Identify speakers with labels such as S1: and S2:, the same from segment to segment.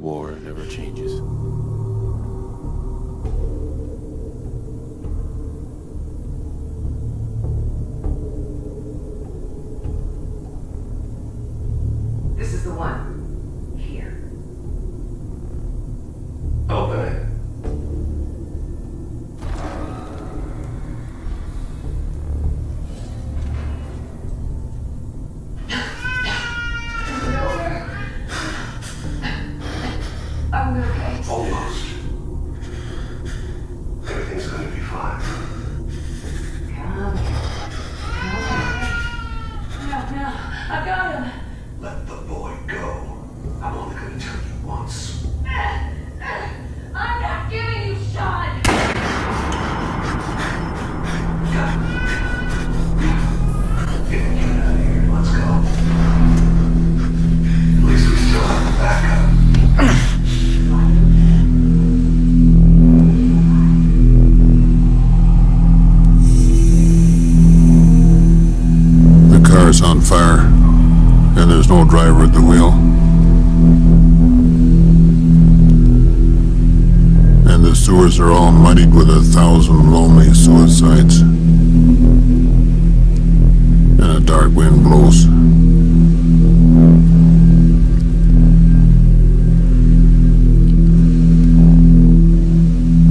S1: war never changes.
S2: This is the one. Here.
S3: Open it.
S2: I'm okay.
S3: Almost. Everything's gonna be fine.
S2: Come here. No, I got him.
S3: Let the boy go. I'm only gonna tell you once.
S2: I'm not giving you shot.
S3: Get out of here. Let's go. At least we still have the backup.
S4: The car's on fire, and there's no driver at the wheel. And the sewers are all muddied with 1,000 lonely suicides. And a dark wind blows.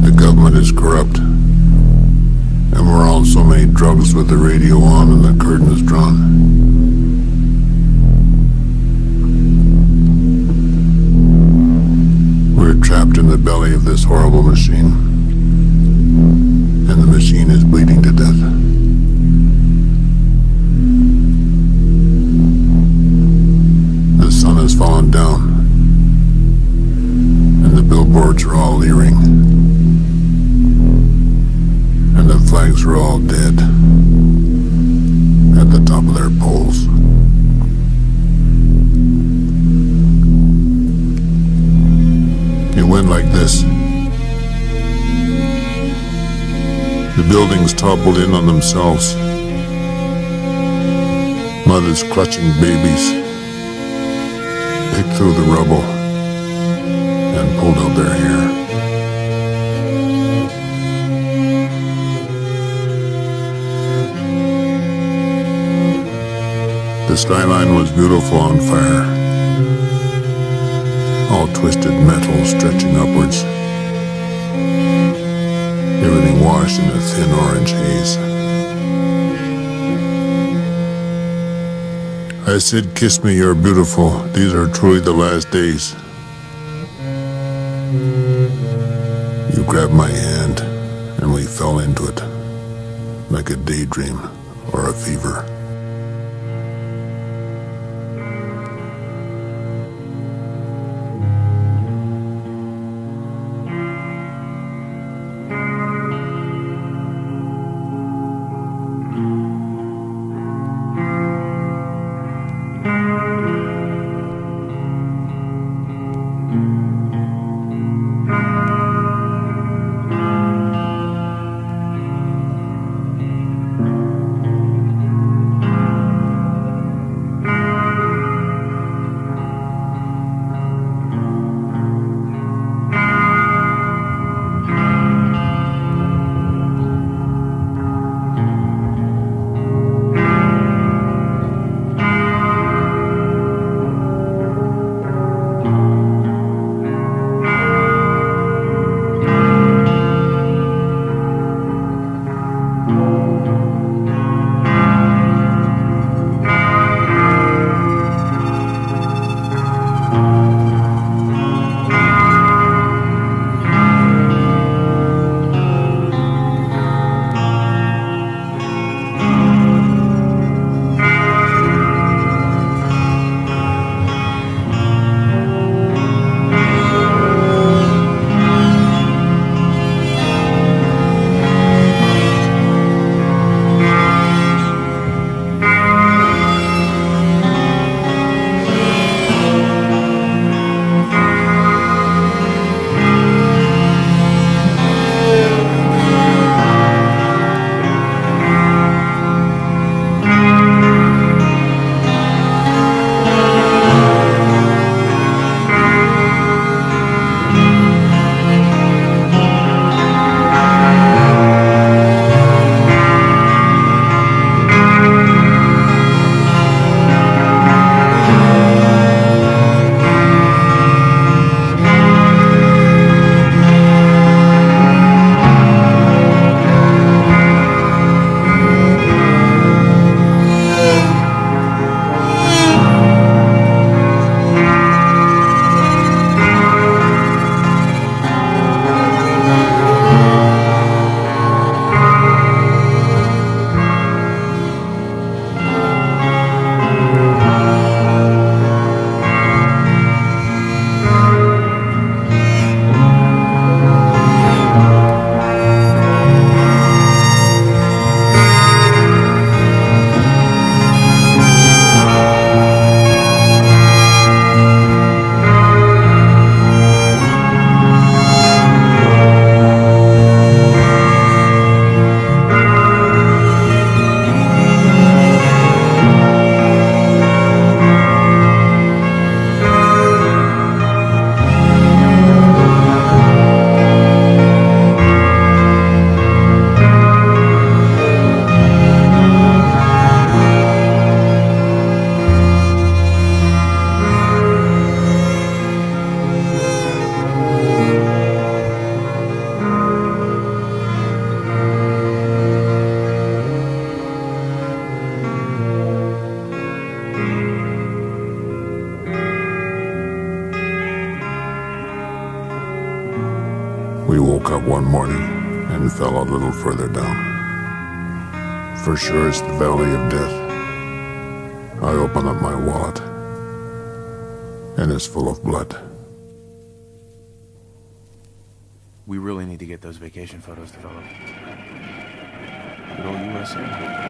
S4: The government is corrupt. And we're on so many drugs with the radio on and the curtains drawn. We're trapped in the belly of this horrible machine. And the machine is bleeding to death. The sun has fallen down. And the billboards are all leering. And the flags are all dead at the top of their poles. It went like this. The buildings toppled in on themselves. Mothers clutching babies picked through the rubble and pulled out their hair. The skyline was beautiful on fire. All twisted metal stretching upwards. Everything washed in a thin orange haze. I said, "Kiss me, you're beautiful. These are truly the last days." You grabbed my hand, and we fell into it, like a daydream or a fever. We woke up one morning and fell a little further down. For sure it's the valley of death. I open up my wallet, and it's full of blood.
S1: We really need to get those vacation photos developed. Good old USA.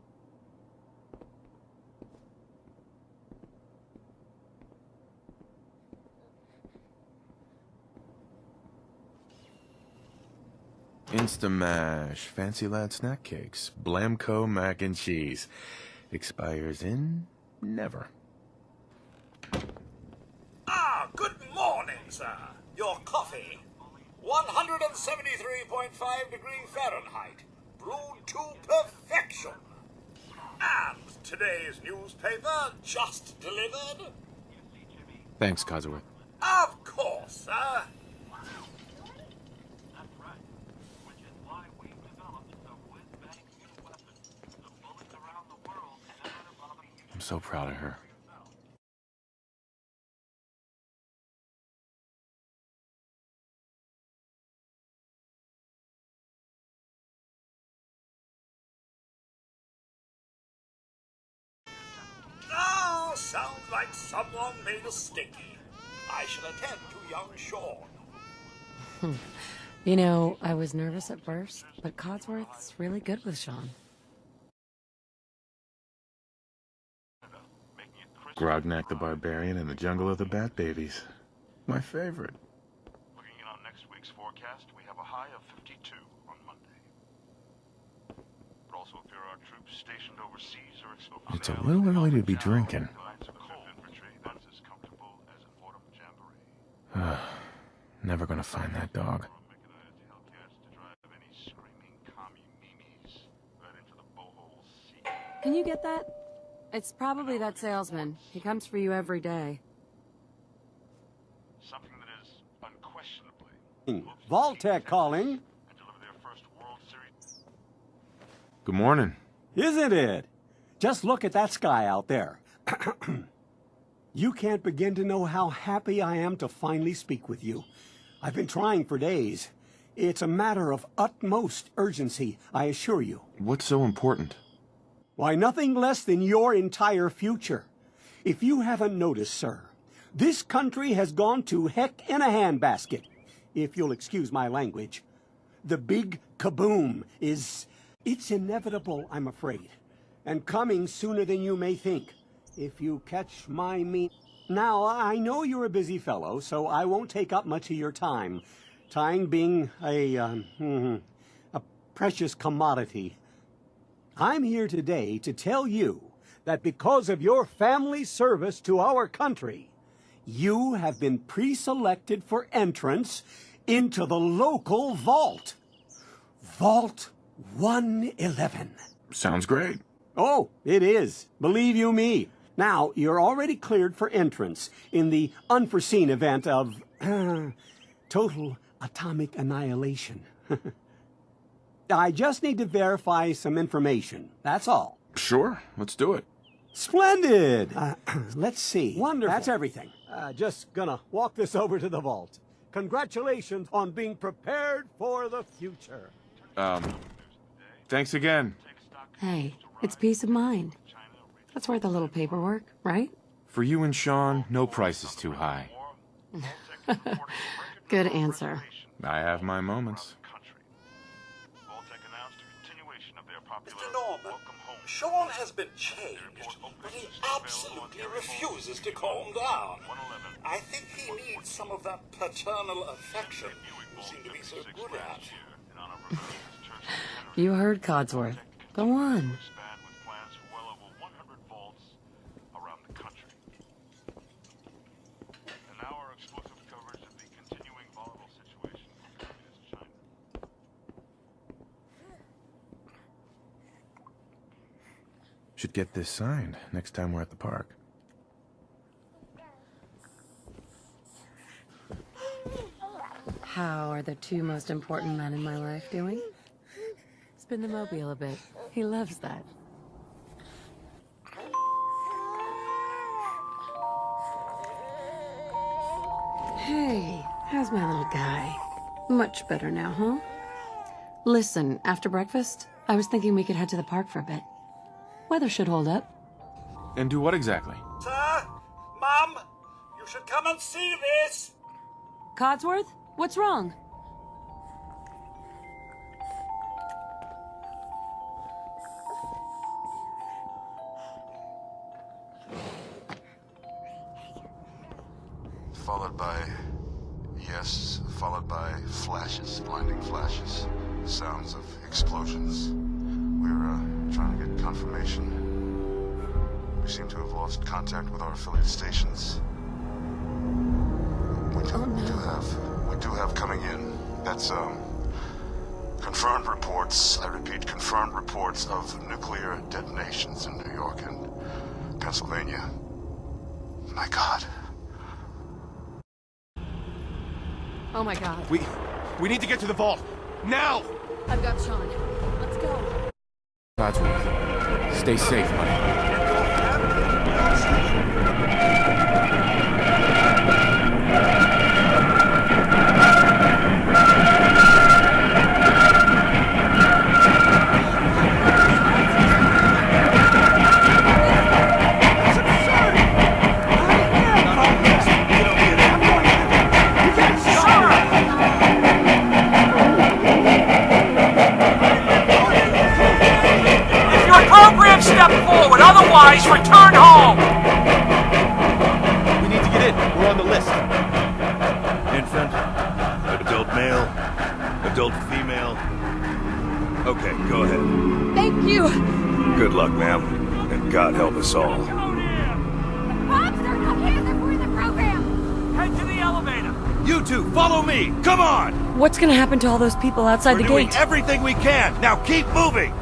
S1: Instamash, Fancy Lad snack cakes, Blamco mac and cheese. Expires in never.
S5: Ah, good morning, sir. Your coffee. 173.5 degrees Fahrenheit. Brewed to perfection. And today's newspaper just delivered.
S1: Thanks, Codsworth.
S5: Of course, sir.
S1: I'm so proud of her.
S5: Oh, sounds like someone made a sticky. I shall attend to young Sean.
S6: You know, I was nervous at first, but Codsworth's really good with Sean.
S1: Grognak the Barbarian in the Jungle of the Bat Babies. My favorite.
S7: Looking in on next week's forecast, we have a high of 52 on Monday. But also, if there are troops stationed overseas or exposed,
S1: It's a little early to be drinking. Never gonna find that dog.
S6: Can you get that? It's probably that salesman. He comes for you every day.
S7: Something that is unquestionably
S8: Vault-Tec calling.
S7: and deliver their first World Series.
S1: Good morning.
S8: Isn't it? Just look at that sky out there. You can't begin to know how happy I am to finally speak with you. I've been trying for days. It's a matter of utmost urgency, I assure you.
S1: What's so important?
S8: Why, nothing less than your entire future. If you haven't noticed, sir, this country has gone to heck in a handbasket, if you'll excuse my language. The big kaboom is... it's inevitable, I'm afraid, and coming sooner than you may think, if you catch my mean... Now, I know you're a busy fellow, so I won't take up much of your time. Time being a precious commodity. I'm here today to tell you that because of your family service to our country, you have been pre-selected for entrance into the local vault. Vault 111.
S1: Sounds great.
S8: Oh, it is. Believe you me. Now, you're already cleared for entrance in the unforeseen event of total atomic annihilation. I just need to verify some information. That's all.
S1: Sure, let's do it.
S8: Splendid! Let's see. Wonderful. That's everything. Just gonna walk this over to the vault. Congratulations on being prepared for the future.
S1: Thanks again.
S6: Hey, it's peace of mind. That's worth a little paperwork, right?
S1: For you and Sean, no price is too high.
S6: Good answer.
S1: I have my moments.
S5: Mr. Norman, Sean has been changed, but he absolutely refuses to calm down. I think he needs some of that paternal affection you seem to be so good at.
S6: You heard Codsworth. Go on.
S1: Should get this signed next time we're at the park.
S6: How are the two most important men in my life doing? Spin the mobile a bit. He loves that. Hey, how's my little guy? Much better now, huh? Listen, after breakfast, I was thinking we could head to the park for a bit. Weather should hold up.
S1: And do what exactly?
S5: Sir? Mum? You should come and see this!
S6: Codsworth? What's wrong?
S4: Followed by... yes, followed by flashes, blinding flashes. Sounds of explosions. We're, trying to get confirmation. We seem to have lost contact with our affiliate stations. We do have coming in. That's, confirmed reports, I repeat, confirmed reports of nuclear detonations in New York and Pennsylvania. My God.
S6: Oh my god.
S1: We need to get to the vault. Now!
S6: I've got Sean. Let's go.
S1: Codsworth, stay safe, buddy.
S5: Step forward, otherwise return home!
S1: We need to get in. We're on the list.
S7: Infant, adult male, adult female. Okay, go ahead.
S6: Thank you.
S7: Good luck, ma'am, and God help us all.
S2: Pops, they're not here. They're for the program.
S5: Head to the elevator.
S7: You two, follow me! Come on!
S6: What's gonna happen to all those people outside
S7: We're
S6: the
S7: doing
S6: gate?
S7: everything we can. Now keep moving!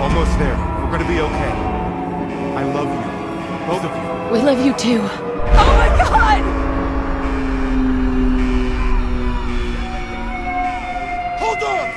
S1: Almost there. We're gonna be okay. I love you. Both of you.
S6: We love you too. Oh my god!
S1: Hold on!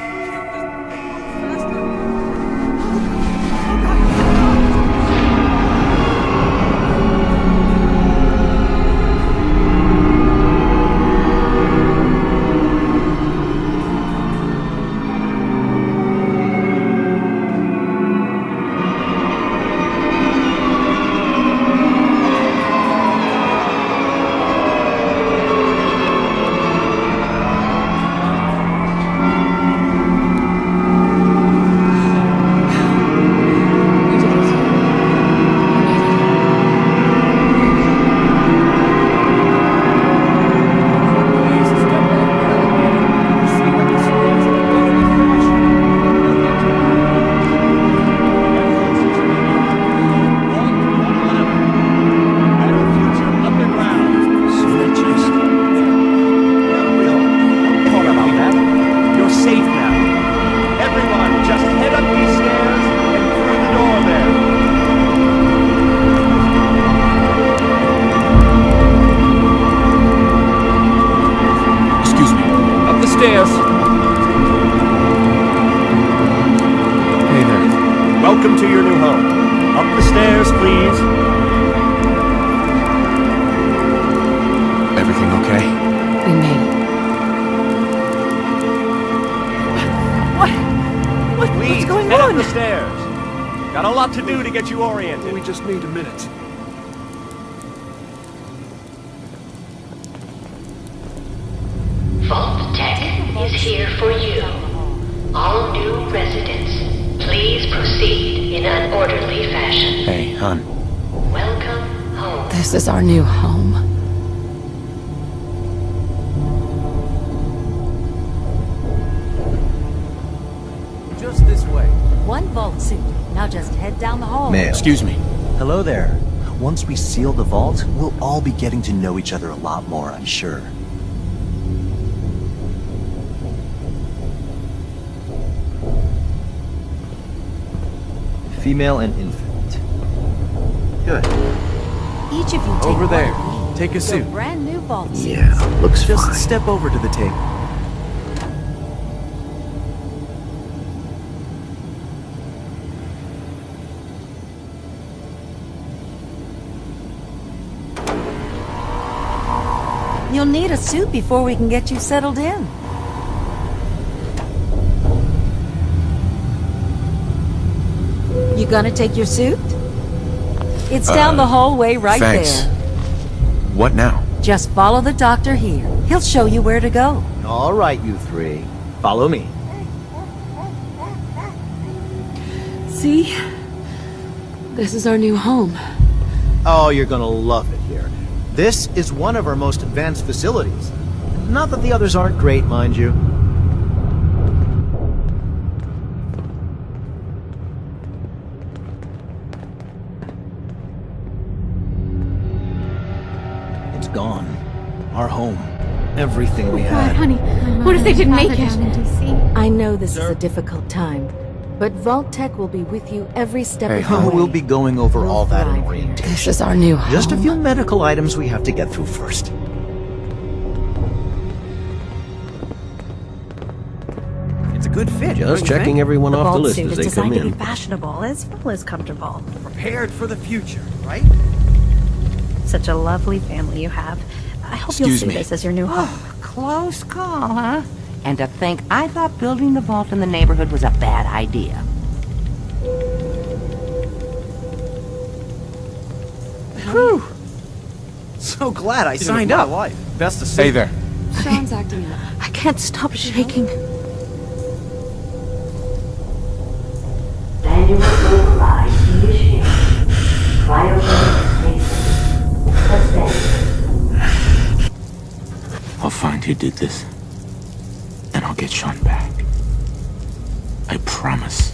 S9: Welcome to your new home. Up the stairs, please.
S1: Everything okay?
S6: We made it. What's
S9: Please,
S6: going
S9: head
S6: on?
S9: up the stairs. Got a lot to do to get you oriented.
S1: We just need a minute.
S10: Vault Tech is here for you. All new residents, please proceed in an orderly fashion.
S1: Hey, hon.
S10: Welcome home.
S6: This is our new home.
S9: Just this way.
S11: One vault suit. Now just head down the hall.
S12: Mail.
S1: Excuse me.
S12: Hello there. Once we seal the vault, we'll all be getting to know each other a lot more, I'm sure. female and infant. Good.
S11: Each of you take
S1: Over there.
S11: one.
S1: Take a
S11: The
S1: suit.
S11: brand new vault suit.
S12: Yeah, looks
S1: Just
S12: fine.
S1: step over to the table.
S11: You'll need a suit before we can get you settled in. You gonna take your suit? It's down the hallway right
S1: Thanks.
S11: there.
S1: What now?
S11: Just follow the doctor here. He'll show you where to go.
S12: All right, you three. Follow me.
S6: See? This is our new home.
S12: Oh, you're gonna love it here. This is one of our most advanced facilities. Not that the others aren't great, mind you. It's gone. Our home. Everything we
S2: God,
S12: had.
S2: honey, what if they didn't make it?
S13: Down in DC.
S11: I know this is a difficult time, but Vault Tech will be with you every step of the
S12: Oh,
S11: way.
S12: we'll be going over
S11: We'll
S12: all that in
S11: thrive
S12: orientation.
S6: This is our new home.
S12: Just a few medical items we have to get through first.
S9: It's a good fit.
S14: Just checking everyone
S13: The
S14: off the
S13: vault
S14: list
S13: suit
S14: as
S13: is
S14: they come
S13: designed to be
S14: in.
S13: fashionable as well as comfortable.
S9: Prepared for the future, right?
S13: Such a lovely family you have. I hope you'll
S1: Excuse
S13: see
S1: me.
S13: this as your new home.
S15: Close call, huh? And to think I thought building the vault in the neighborhood was a bad idea.
S9: Whew. So glad I signed up. Life. Best to
S1: Hey there.
S6: Sean's acting up.
S13: I can't stop shaking.
S10: Manual override initiated. Cryogenic stasis suspended.
S1: I'll find who did this. And I'll get Sean back. I promise.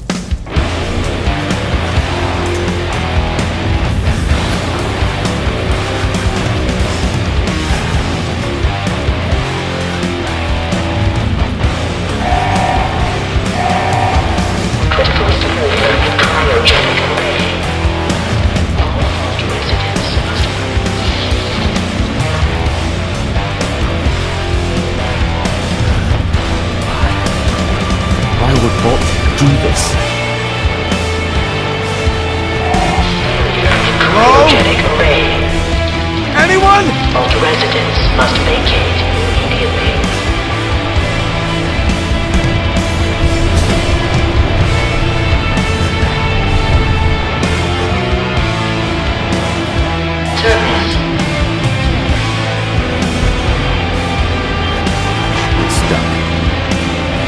S10: Critical failure in cryogenic array. All vault residents must
S14: Why would Vault do this?
S10: cryogenic array.
S9: Anyone?
S10: Vault residents must vacate immediately. Terminus.
S1: It's stuck.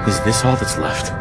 S1: Is this all that's left?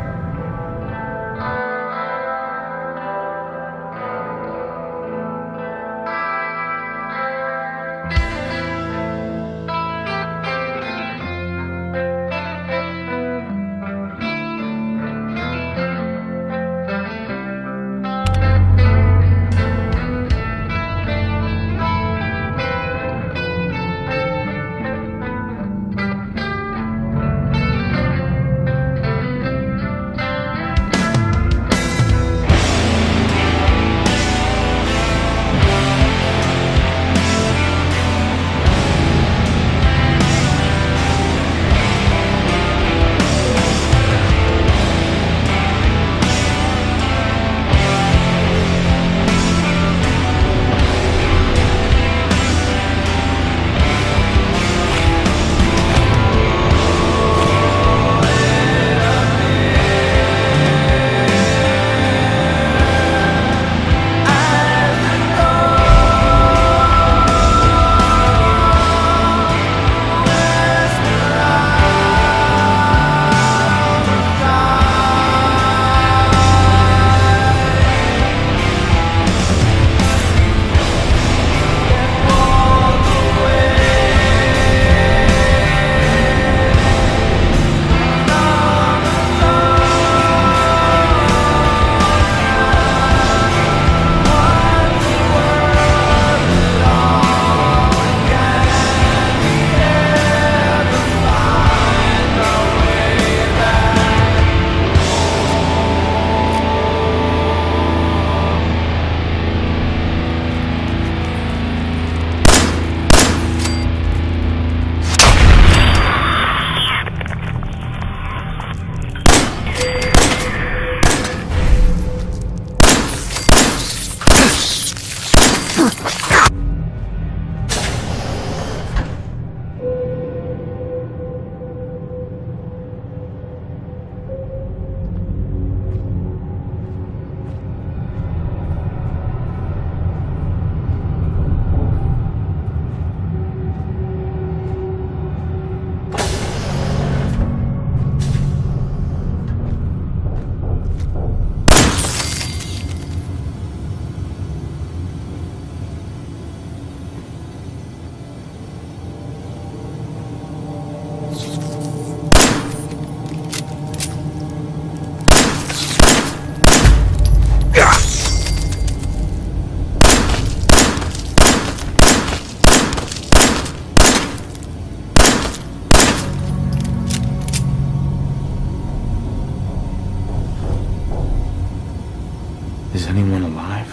S1: Is anyone alive?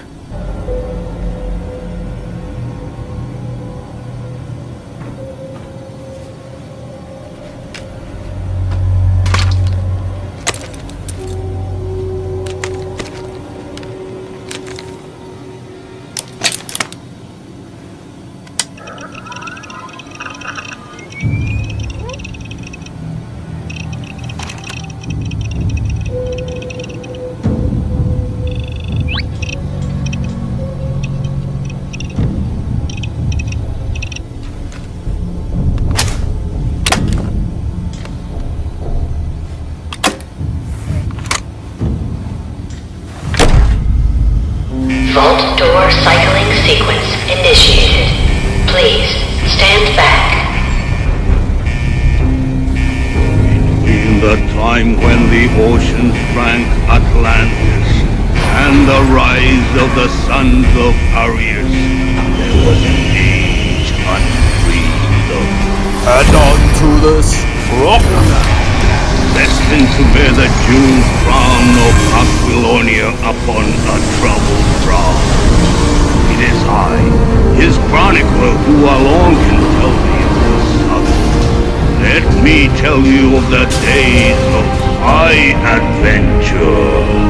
S10: Vault door cycling sequence initiated. Please stand back.
S7: In the time when the oceans drank Atlantis and the rise of the sons of Arius, there was an age undreamed of.
S1: And onto this rock,
S7: destined to bear the jeweled crown of Aquilonia upon a troubled brow. It is I, his chronicler, who alone can tell thee of the sun. Let me tell you of the days of my adventure.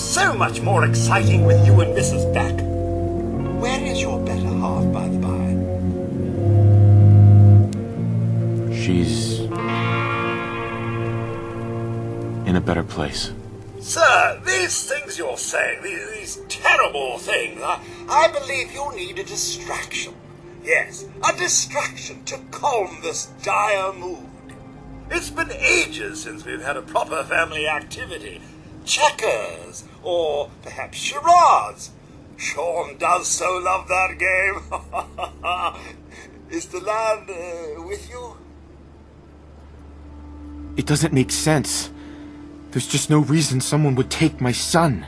S5: so much more exciting with you and Mrs. back. Where is your better half, by the by?
S1: She's in a better place.
S5: Sir, these things you're saying, these terrible things, I believe you need a distraction. Yes, a distraction to calm this dire mood. It's been ages since we've had a proper family activity. Checkers, or perhaps charades. Sean does so love that game. Is the lad with you?
S1: It doesn't make sense. There's just no reason someone would take my son.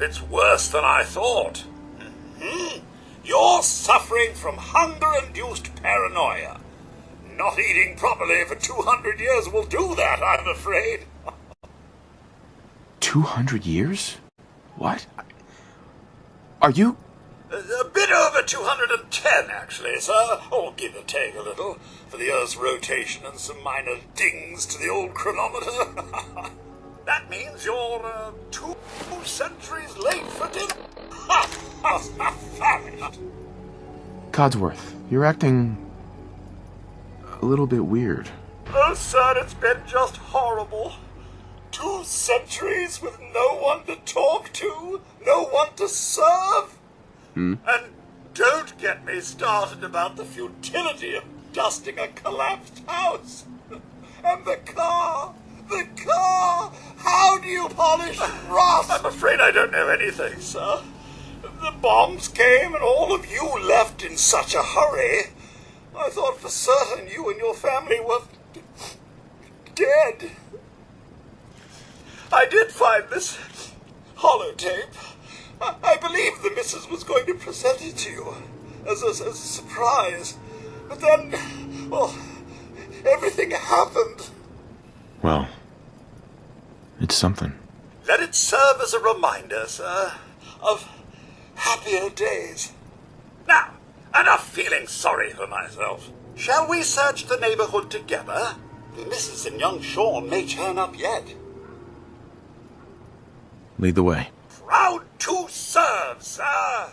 S5: It's worse than I thought. You're suffering from hunger-induced paranoia. Not eating properly for 200 years will do that, I'm afraid.
S1: 200 years? What? Are you...
S5: A bit over 210, actually, sir. Or give or take a little, for the Earth's rotation and some minor dings to the old chronometer. That means you're 2 centuries late for dinner. Famished.
S1: Codsworth, you're acting a little bit weird.
S5: Oh, sir, it's been just horrible. 2 centuries with no one to talk to, no one to serve. And don't get me started about the futility of dusting a collapsed house. And the car, how do you polish rust? I'm afraid I don't know anything, sir. The bombs came and all of you left in such a hurry. I thought for certain you and your family were dead. I did find this holotape. I believe the missus was going to present it to you as a surprise. But then, well, everything happened.
S1: Well, it's something.
S5: Let it serve as a reminder, sir, of happier days. Now, enough feeling sorry for myself. Shall we search the neighborhood together? The missus and young Sean may turn up yet.
S1: Lead the way.
S5: Proud to serve, sir.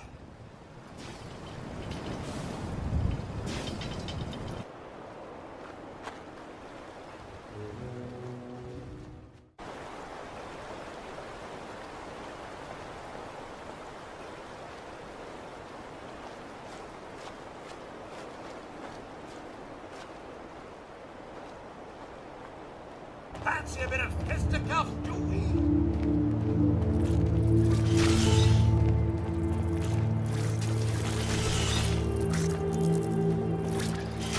S5: Fancy a bit of fisticuffs, do we?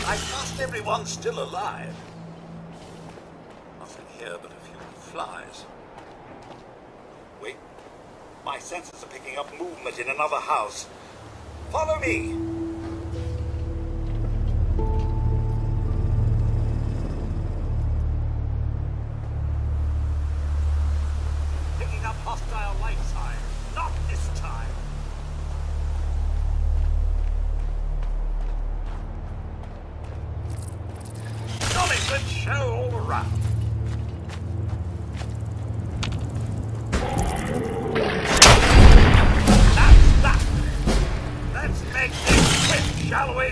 S5: I trust everyone's still alive. Nothing here but a few flies. Wait. My senses are picking up movement in another house. Follow me. Picking up hostile light signs. Not this time. Solid show all around. That's that. Let's make this quick, shall we?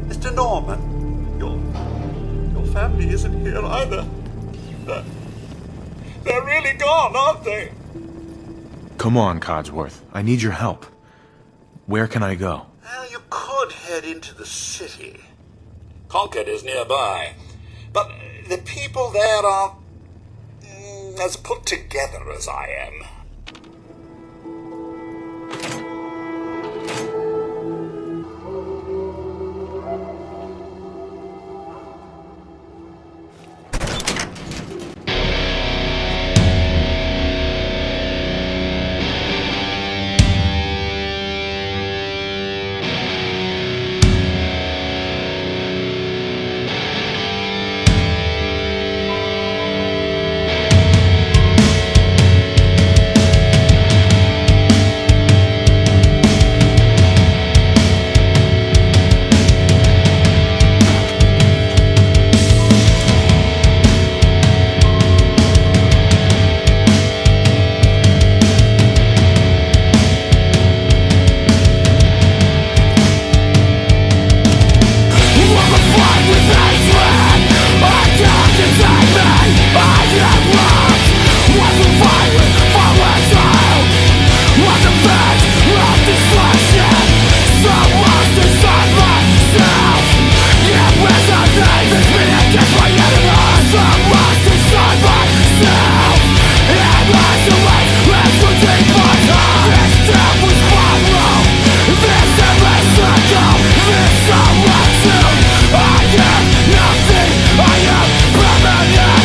S5: Mr. Norman, your family isn't here either. They're really gone, aren't they?
S1: Come on, Codsworth. I need your help. Where can I go?
S5: Well, you could head into the city. Concord is nearby. But the people there are as put together as I am.
S16: I am permanent.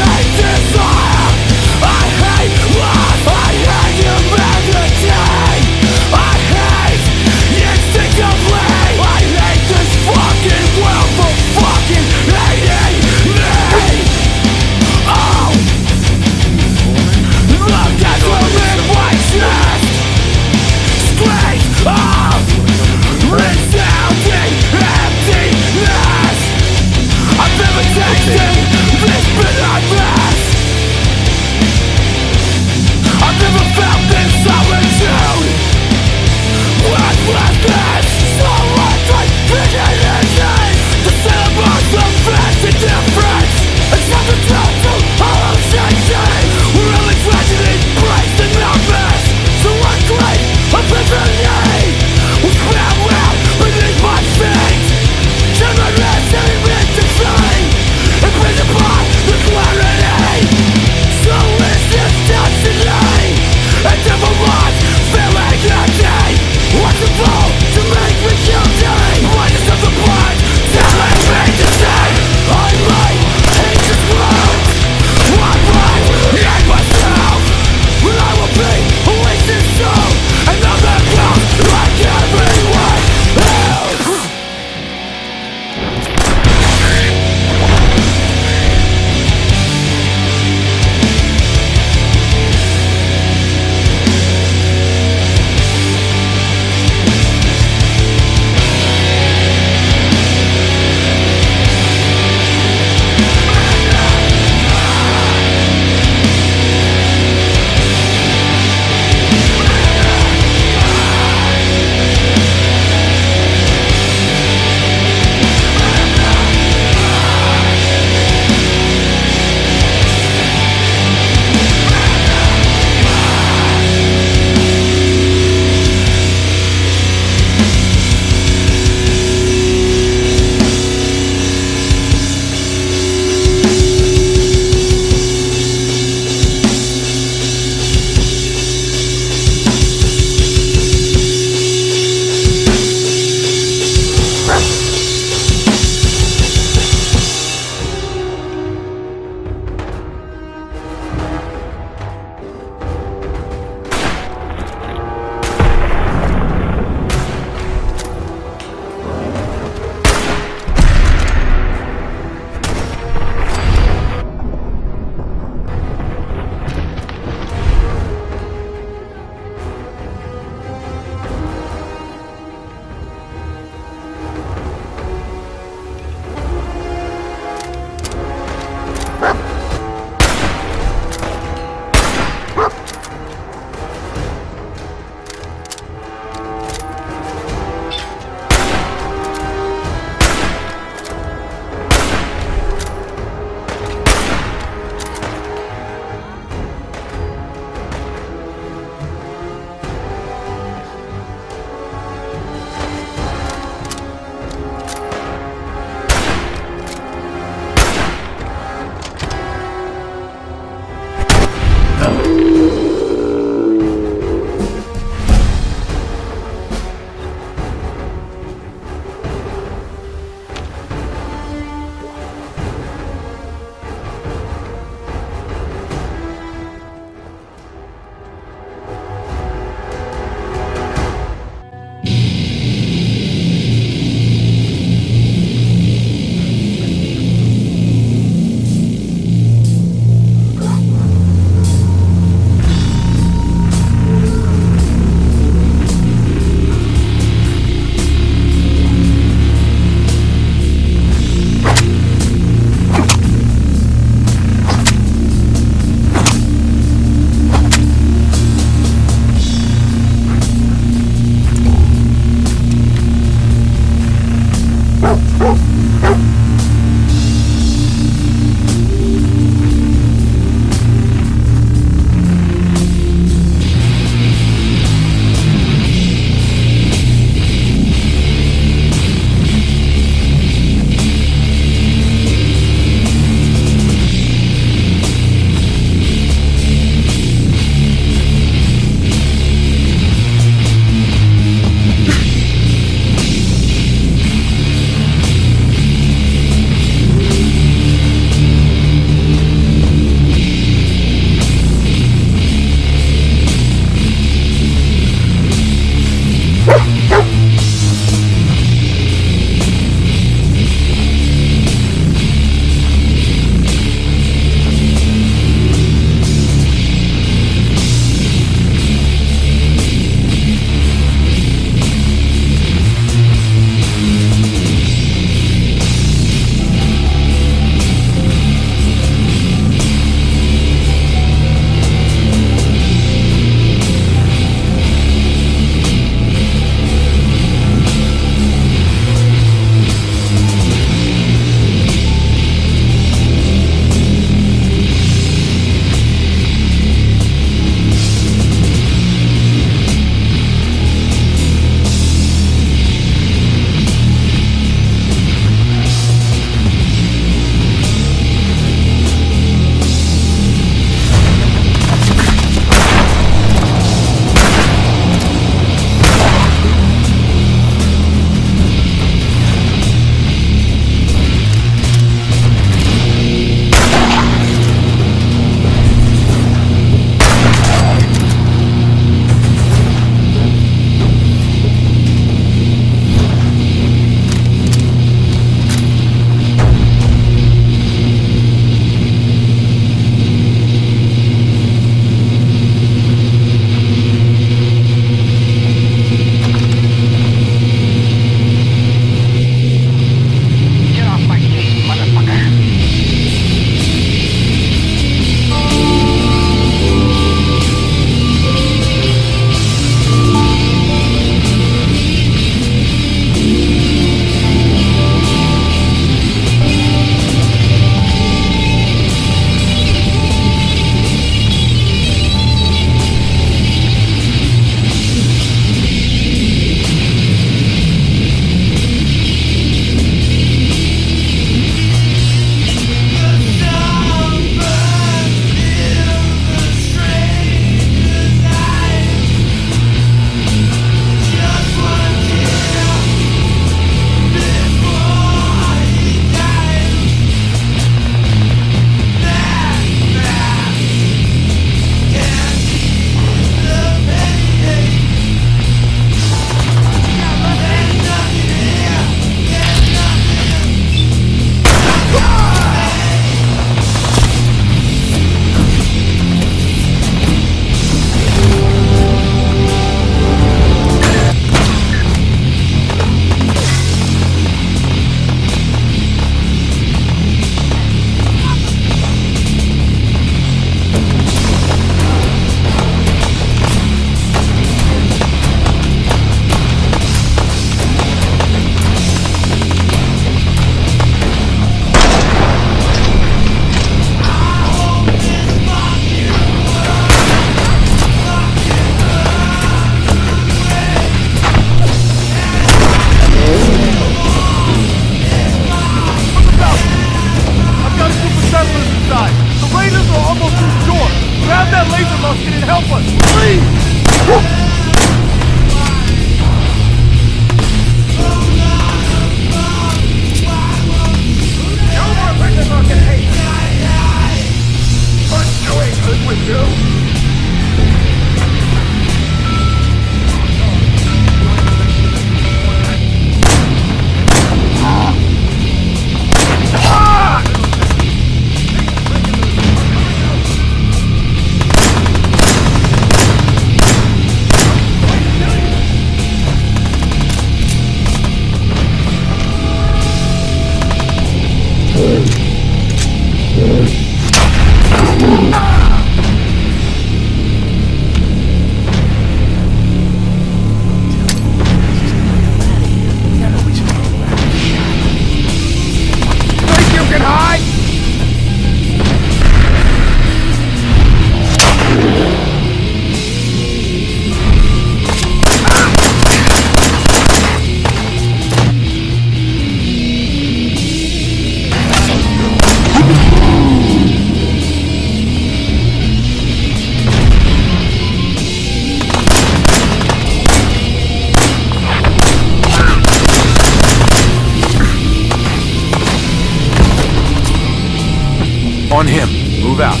S1: On him. Move out.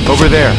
S1: Over there.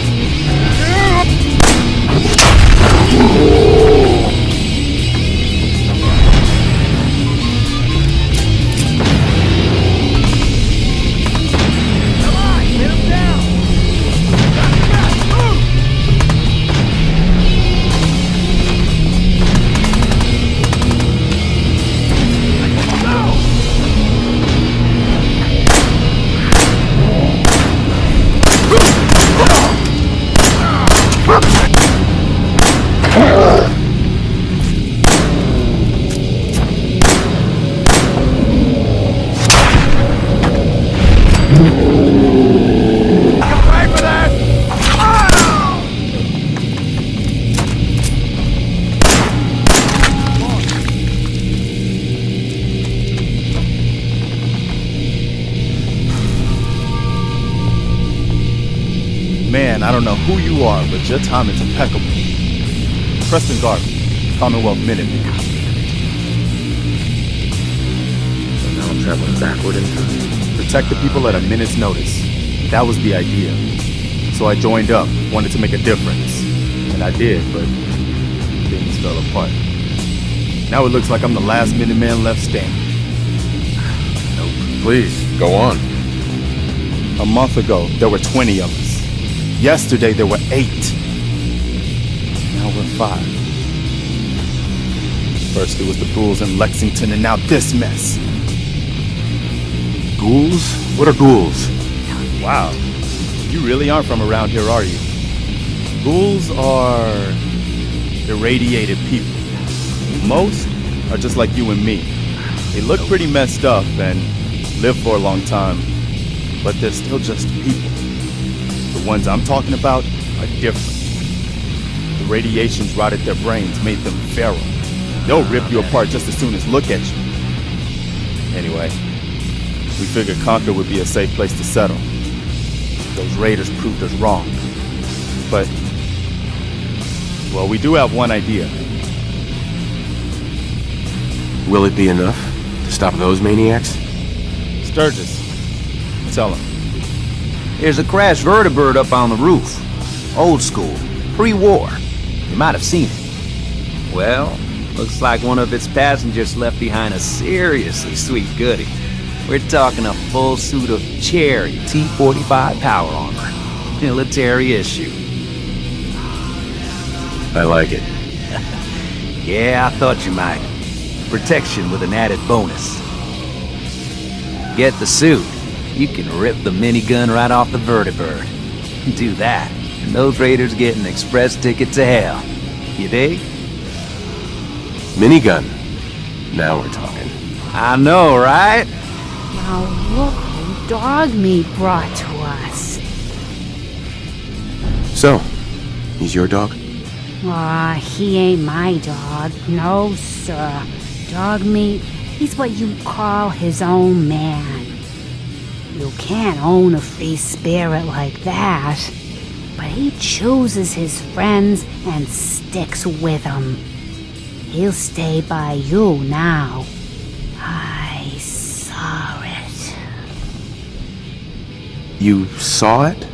S16: Man, I don't know who you are, but your time is impeccable. Preston Garvey, Commonwealth Minuteman.
S1: So now I'm traveling backward in time.
S16: Protect the people at a minute's notice. That was the idea. So I joined up, wanted to make a difference. And I did, but things fell apart. Now it looks like I'm the last Minuteman left standing.
S1: Nope. Please, go on.
S16: A month ago, there were 20 of us. Yesterday, there were 8. Now we're 5. First, it was the ghouls in Lexington, and now this mess.
S1: Ghouls? What are ghouls?
S16: Wow. You really aren't from around here, are you? Ghouls are irradiated people. Most are just like you and me. They look pretty messed up and live for a long time, but they're still just people. The ones I'm talking about are different. The radiations rotted their brains, made them feral. They'll rip you apart just as soon as look at you. Anyway, we figured Concord would be a safe place to settle. Those raiders proved us wrong. But, well, we do have one idea.
S1: Will it be enough to stop those maniacs?
S16: Sturgis, tell him.
S9: There's a crashed vertibird up on the roof. Old school, pre-war. You might have seen it. Well, looks like one of its passengers left behind a seriously sweet goodie. We're talking a full suit of Cherry T-45 power armor. Military issue.
S1: I like it.
S9: Yeah, I thought you might. Protection with an added bonus. Get the suit. You can rip the minigun right off the vertibird. Do that, and those raiders get an express ticket to hell. You dig?
S1: Minigun. Now we're talking.
S9: I know, right?
S11: Now look who dog meat brought to us.
S1: So, he's your dog?
S11: Aw, he ain't my dog. No, sir. Dog meat, he's what you call his own man. You can't own a free spirit like that. But he chooses his friends and sticks with them. He'll stay by you now. I saw it.
S1: You saw it?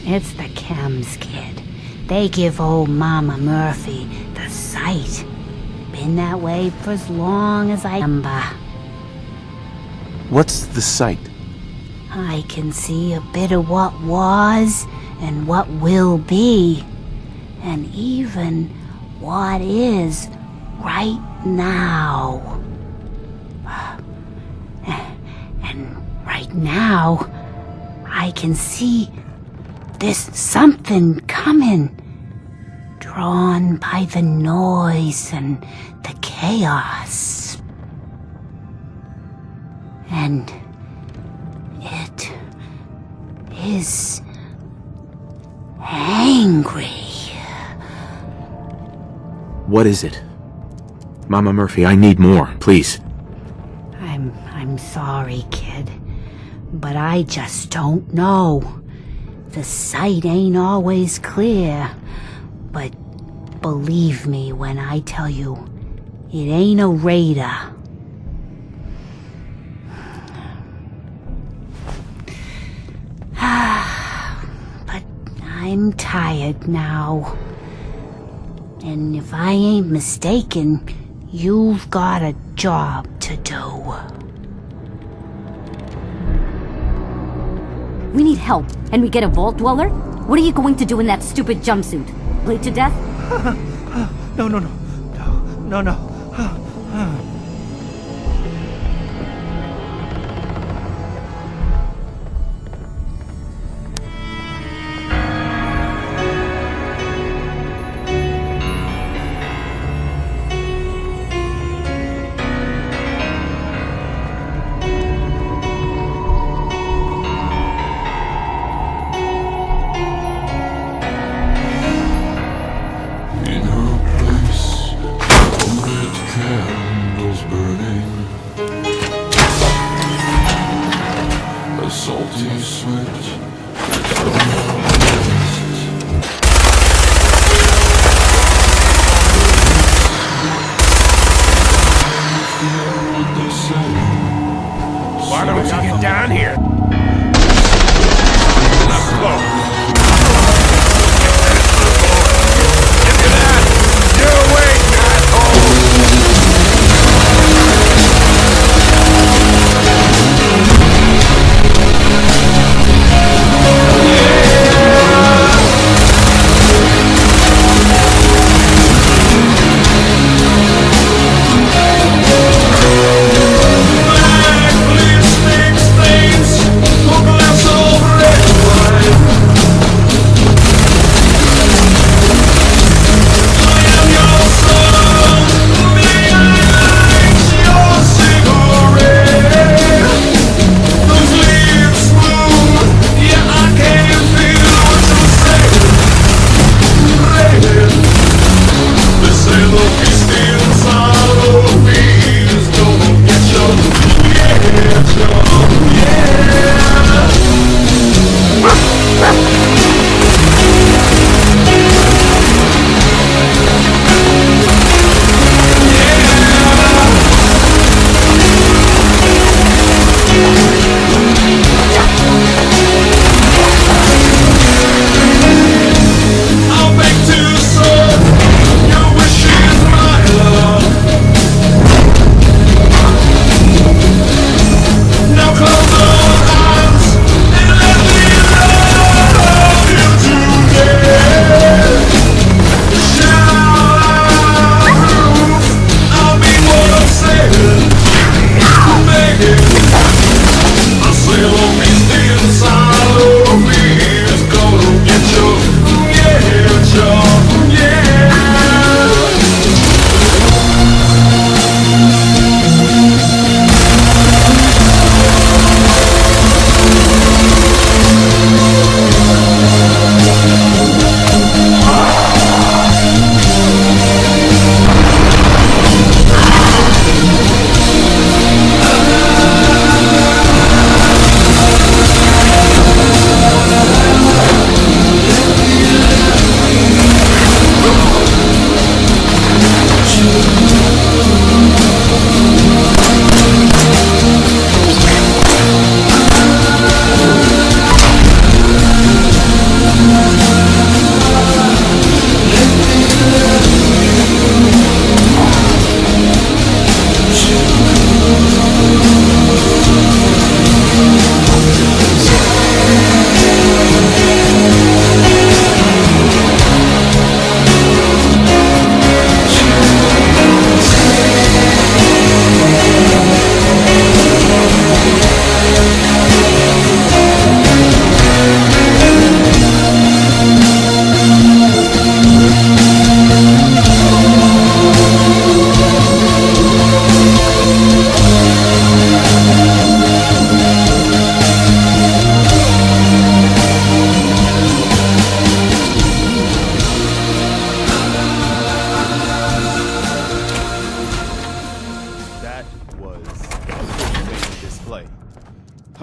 S11: It's the chems, kid. They give old Mama Murphy the sight. Been that way for as long as I remember.
S1: What's the sight?
S11: I can see a bit of what was and what will be, and even what is right now. And right now, I can see there's something coming, drawn by the noise and the chaos. And it is angry.
S1: What is it? Mama Murphy, I need more, please.
S11: I'm sorry, kid, but I just don't know. The sight ain't always clear, but believe me when I tell you, it ain't a raider. I'm tired now. And if I ain't mistaken, you've got a job to do.
S17: We need help, and we get a vault dweller? What are you going to do in that stupid jumpsuit? Bleed to death?
S12: No.
S4: Candles burning, a salty sweat from your breast. What they say.
S1: Why don't you get down here?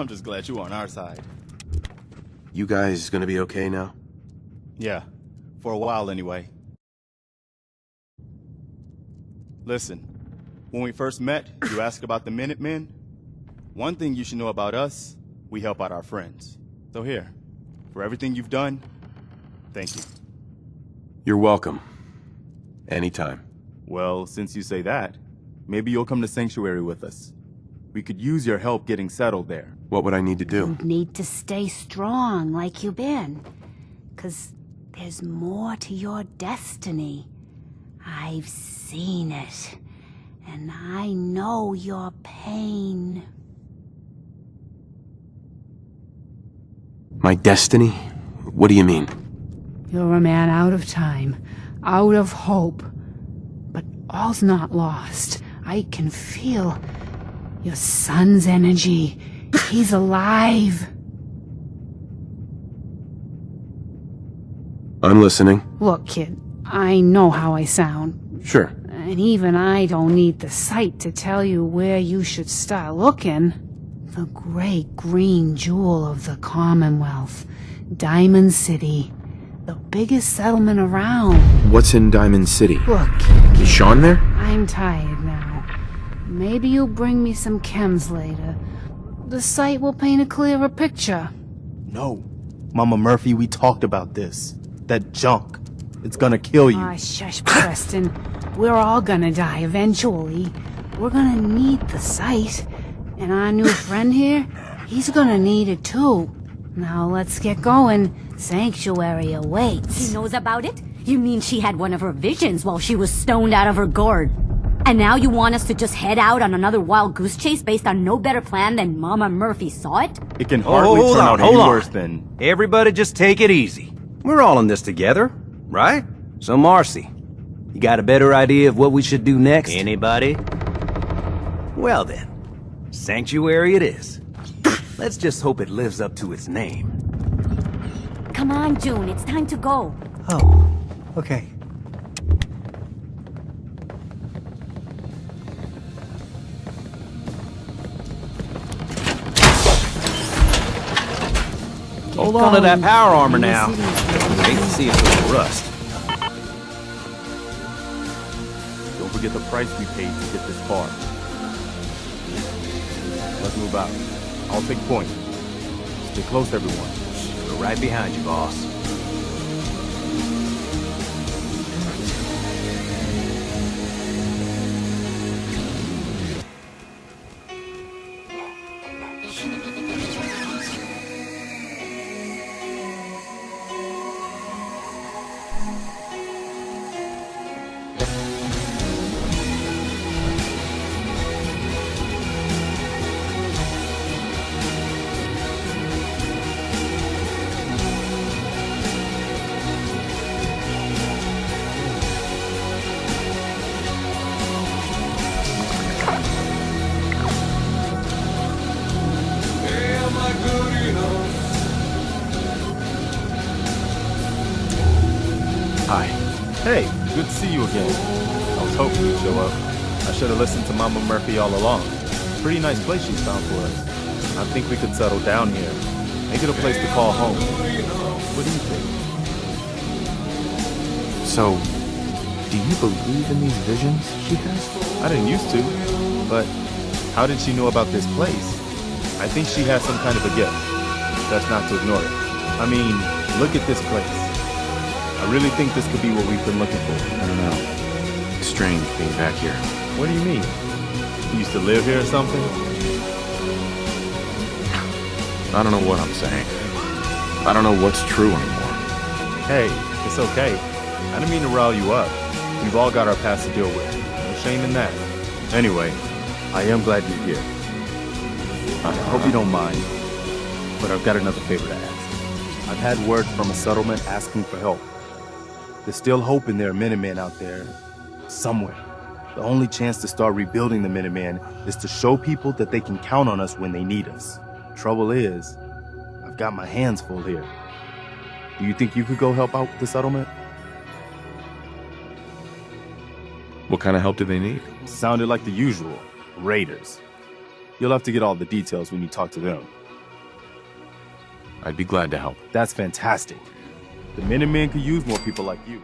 S16: I'm just glad you're on our side.
S1: You guys gonna be okay now?
S16: Yeah, for a while anyway. Listen, when we first met, you asked about the Minutemen. One thing you should know about us, we help out our friends. So here, for everything you've done, Thank you.
S1: You're welcome. Anytime.
S16: Well, since you say that, maybe you'll come to Sanctuary with us. We could use your help getting settled there.
S1: What would I need to do?
S11: You need to stay strong like you've been. 'Cause there's more to your destiny. I've seen it. And I know your pain.
S1: My destiny? What do you mean?
S11: You're a man out of time, out of hope. But all's not lost. I can feel your son's energy. He's alive.
S1: I'm listening.
S11: Look, kid, I know how I sound.
S1: Sure.
S11: And even I don't need the sight to tell you where you should start looking. The great green jewel of the Commonwealth. Diamond City. The biggest settlement around.
S1: What's in Diamond City?
S11: Look,
S1: Is Sean there?
S11: I'm tired now. Maybe you'll bring me some chems later. The sight will paint a clearer picture.
S16: No. Mama Murphy, we talked about this. That junk. It's gonna kill you.
S11: Ah, shush, Preston. We're all gonna die eventually. We're gonna need the sight. And our new friend here, he's gonna need it too. Now let's get going. Sanctuary awaits.
S17: She knows about it? You mean she had one of her visions while she was stoned out of her gourd? And now you want us to just head out on another wild goose chase based on no better plan than Mama Murphy saw it?
S16: It can hardly turn out any worse than...
S9: Everybody just take it easy. We're all in this together, right? So Marcy, you got a better idea of what we should do next? Anybody? Well then, Sanctuary it is. Let's just hope it lives up to its name.
S17: Come on, June, it's time to go.
S12: Oh, okay.
S9: Hold on to that power armor now. Hate to see it with rust.
S16: Don't forget the price we paid to get this far. Let's move out. I'll take point. Stay close, everyone.
S9: We're right behind you, boss.
S1: Hi.
S16: Hey, good to see you again. I was hoping you'd show up. I should have listened to Mama Murphy all along. Pretty nice place she's found for us. I think we could settle down here. Make it a place to call home. What do you think?
S1: So, do you believe in these visions she has?
S16: I didn't used to, but how did she know about this place? I think she has some kind of a gift. Best not to ignore it. I mean, look at this place. I really think this could be what we've been looking for.
S1: I don't know. It's strange being back here.
S16: What do you mean? You used to live here or something?
S1: I don't know what I'm saying. I don't know what's true anymore.
S16: Hey, it's okay. I didn't mean to rile you up. We've all got our past to deal with. No shame in that. Anyway, I am glad you're here. I hope you don't mind, but I've got another favor to ask. I've had word from a settlement asking for help. There's still hope in there are Minutemen out there, somewhere. The only chance to start rebuilding the Minutemen is to show people that they can count on us when they need us. Trouble is, I've got my hands full here. Do you think you could go help out the settlement?
S1: What kind of help do they need?
S16: Sounded like the usual, raiders. You'll have to get all the details when you talk to them.
S1: I'd be glad to help.
S16: That's fantastic. The Minutemen could use more people like you.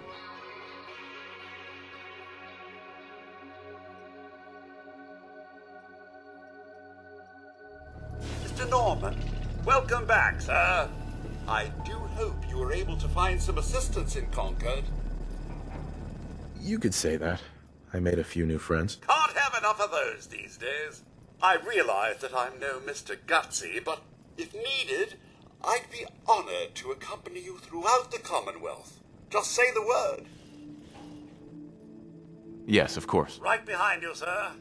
S5: Mr. Norman, welcome back, sir. I do hope you were able to find some assistance in Concord.
S1: You could say that. I made a few new friends.
S5: Can't have enough of those these days. I realize that I'm no Mr. Gutsy, but if needed, I'd be honored to accompany you throughout the Commonwealth. Just say the word.
S1: Yes, of course.
S5: Right behind you, sir.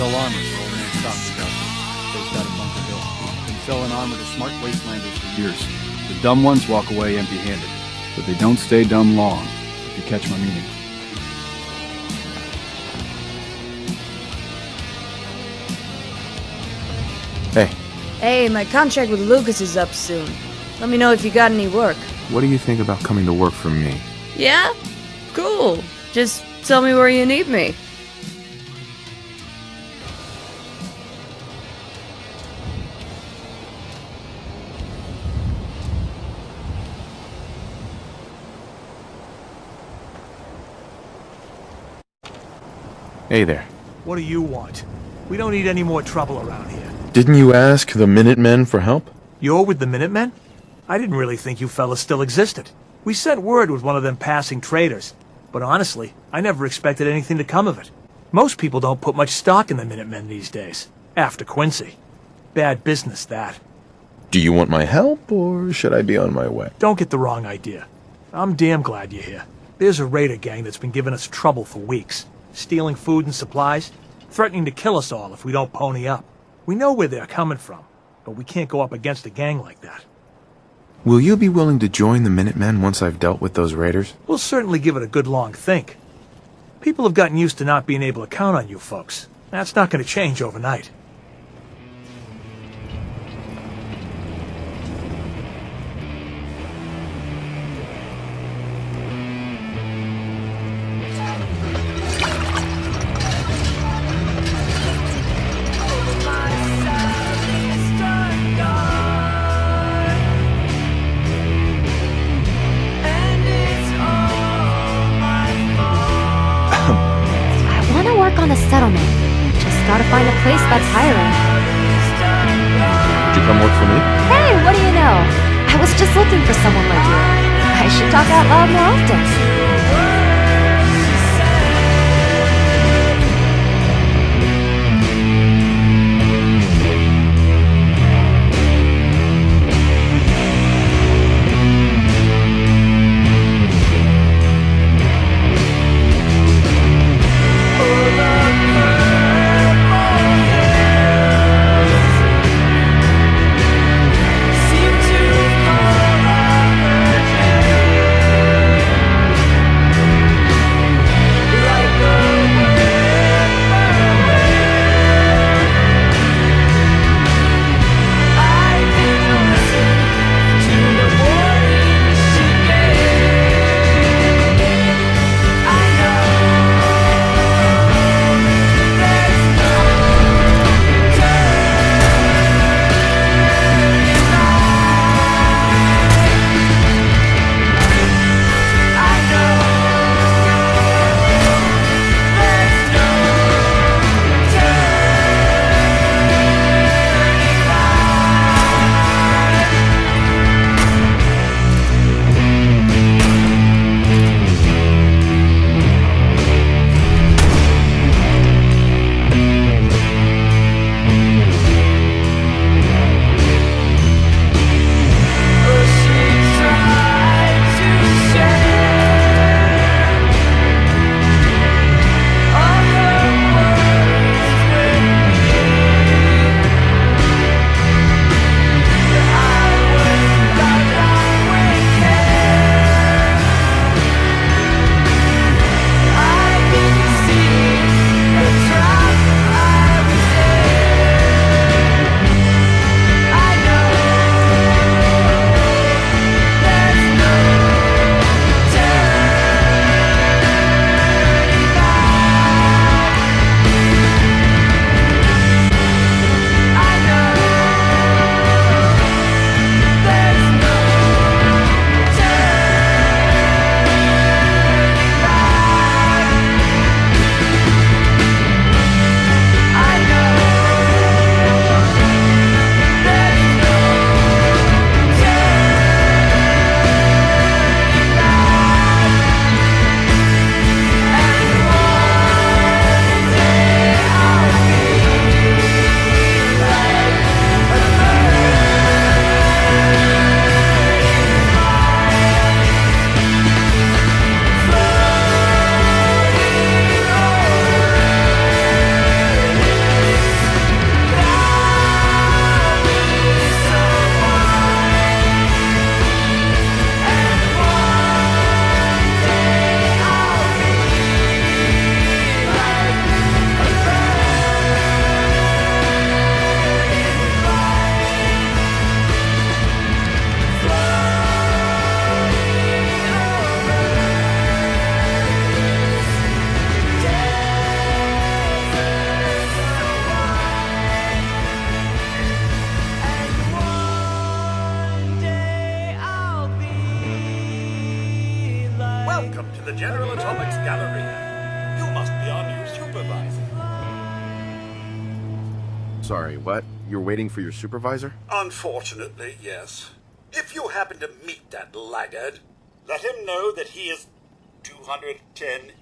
S18: sell armor for old man Stock's based out of Bunker Hill. Been selling armor to smart wastelanders for years. The dumb ones walk away empty-handed, but they don't stay dumb long, if you catch my meaning.
S1: Hey,
S19: Hey, my contract with Lucas is up soon. Let me know if you got any work.
S1: what do you think about coming to work for me?
S19: Yeah? Cool. Just tell me where you need me.
S1: Hey there.
S20: What do you want? We don't need any more trouble around here.
S21: Didn't you ask the Minutemen for help?
S20: You're with the Minutemen? I didn't really think you fellas still existed. We sent word with one of them passing traders. But honestly, I never expected anything to come of it. Most people don't put much stock in the Minutemen these days. After Quincy. Bad business, that.
S21: Do you want my help, or should I be on my way?
S20: Don't get the wrong idea. I'm damn glad you're here. There's a raider gang that's been giving us trouble for weeks. Stealing food and supplies, threatening to kill us all if we don't pony up. We know where they're coming from, but we can't go up against a gang like that.
S1: Will you be willing to join the Minutemen once I've dealt with those raiders?
S20: We'll certainly give it a good long think. People have gotten used to not being able to count on you folks. That's not going to change overnight.
S17: On a settlement. Just gotta find a place that's hiring.
S21: Would you come work for me?
S17: Hey, what do you know? I was just looking for someone like you. I should talk out loud more often.
S5: the General Atomics Galleria. You must be our new supervisor.
S1: Sorry, what? You're waiting for your supervisor?
S5: Unfortunately, yes. If you happen to meet that laggard, let him know that he is 210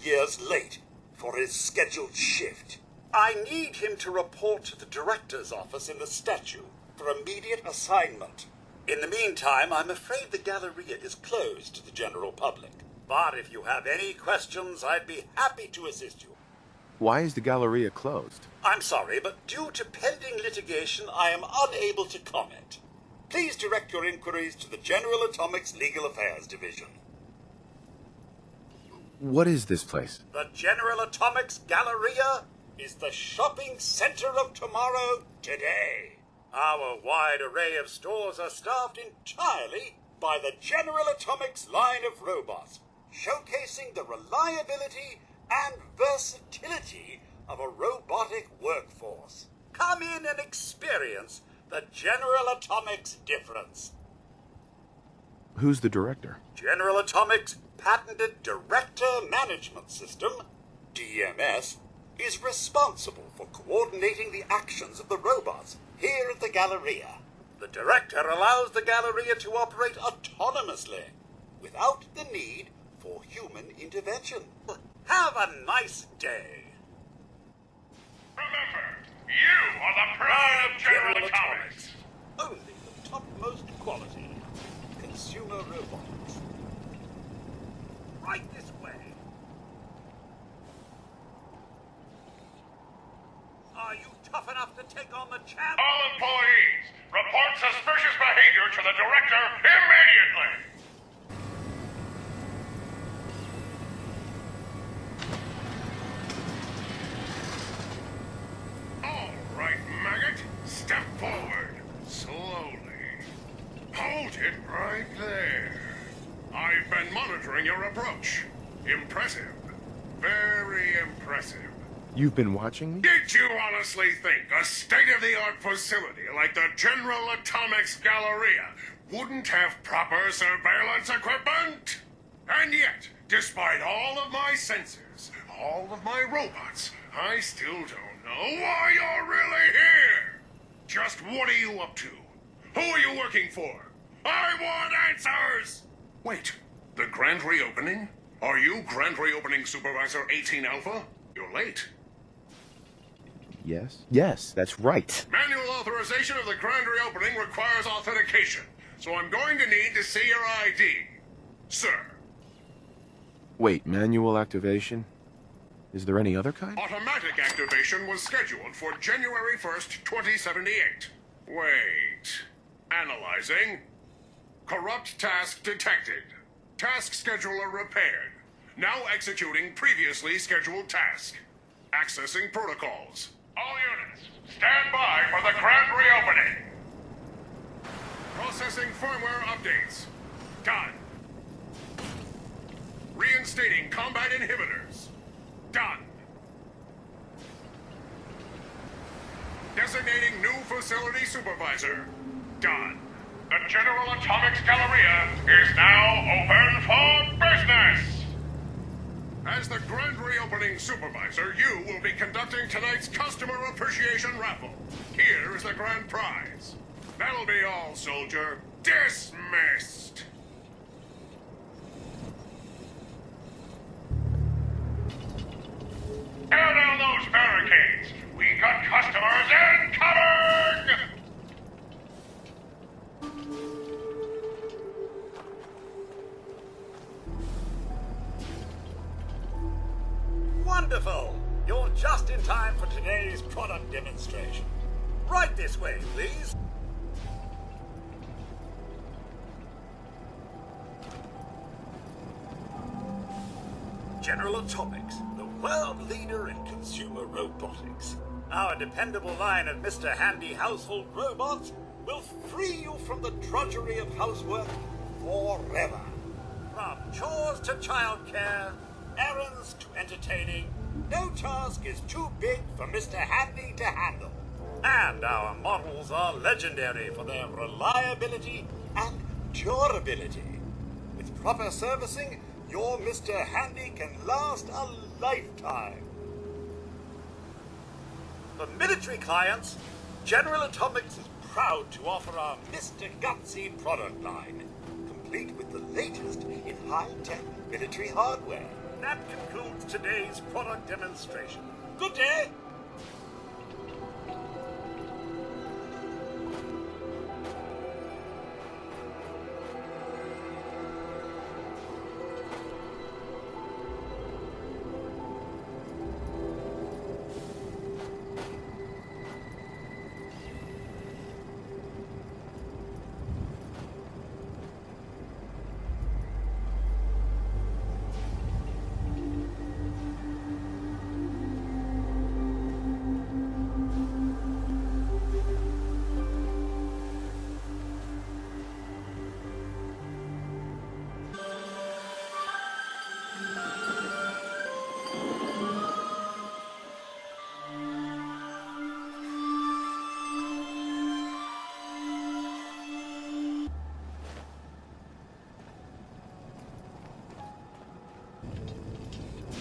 S5: years late for his scheduled shift. I need him to report to the director's office in the statue for immediate assignment. In the meantime, I'm afraid the Galleria is closed to the general public. But if you have any questions, I'd be happy to assist you.
S1: Why is the Galleria closed?
S5: I'm sorry, but due to pending litigation, I am unable to comment. Please direct your inquiries to the General Atomics Legal Affairs Division.
S1: What is this place?
S5: The General Atomics Galleria is the shopping center of tomorrow today. Our wide array of stores are staffed entirely by the General Atomics line of robots, showcasing the reliability and versatility of a robotic workforce. Come in and experience the General Atomics difference.
S1: Who's the director?
S5: General Atomics' patented Director Management System, DMS, is responsible for coordinating the actions of the robots here at the Galleria. The director allows the Galleria to operate autonomously, without the need for human intervention. Have a nice day.
S7: Remember, you are the pride of General Atomics.
S5: Only the topmost quality consumer robotics. Right this way. Are you tough enough to take on the champ?
S7: All employees, report suspicious behavior to the director immediately. All right, maggot, step forward, slowly. Hold it right there. I've been monitoring your approach. Impressive. Very impressive.
S1: You've been watching me?
S7: Did you honestly think a state-of-the-art facility like the General Atomics Galleria wouldn't have proper surveillance equipment? And yet, despite all of my sensors, all of my robots, I still don't know why you're really here. Just what are you up to? Who are you working for? I want answers! Wait, the grand reopening? Are you Grand Reopening Supervisor 18 Alpha? You're late.
S1: Yes? Yes, that's right.
S7: Manual authorization of the grand reopening requires authentication, so I'm going to need to see your ID. Sir.
S1: Wait, manual activation? Is there any other kind?
S7: Automatic activation was scheduled for January 1st, 2078. Wait. Analyzing. Corrupt task detected. Task scheduler repaired. Now executing previously scheduled task. Accessing protocols. All units, stand by for the grand reopening. Processing firmware updates. Done. Reinstating combat inhibitors. Done. Designating new facility supervisor. Done. The General Atomics Galleria is now open for business! As the grand reopening supervisor, you will be conducting tonight's customer appreciation raffle. Here is the grand prize. That'll be all, soldier. Dismissed! Tear down those barricades! We got customers incoming!
S5: Wonderful! You're just in time for today's product demonstration. Right this way, please. General Atomics, the world leader in consumer robotics. Our dependable line of Mr. Handy household robots will free you from the drudgery of housework forever. From chores to childcare, errands to entertaining, no task is too big for Mr. Handy to handle. And our models are legendary for their reliability and durability. With proper servicing, Your Mr. Handy can last a lifetime. For military clients, General Atomics is proud to offer our Mr. Gutsy product line, complete with the latest in high-tech military hardware. That concludes today's product demonstration. Good day!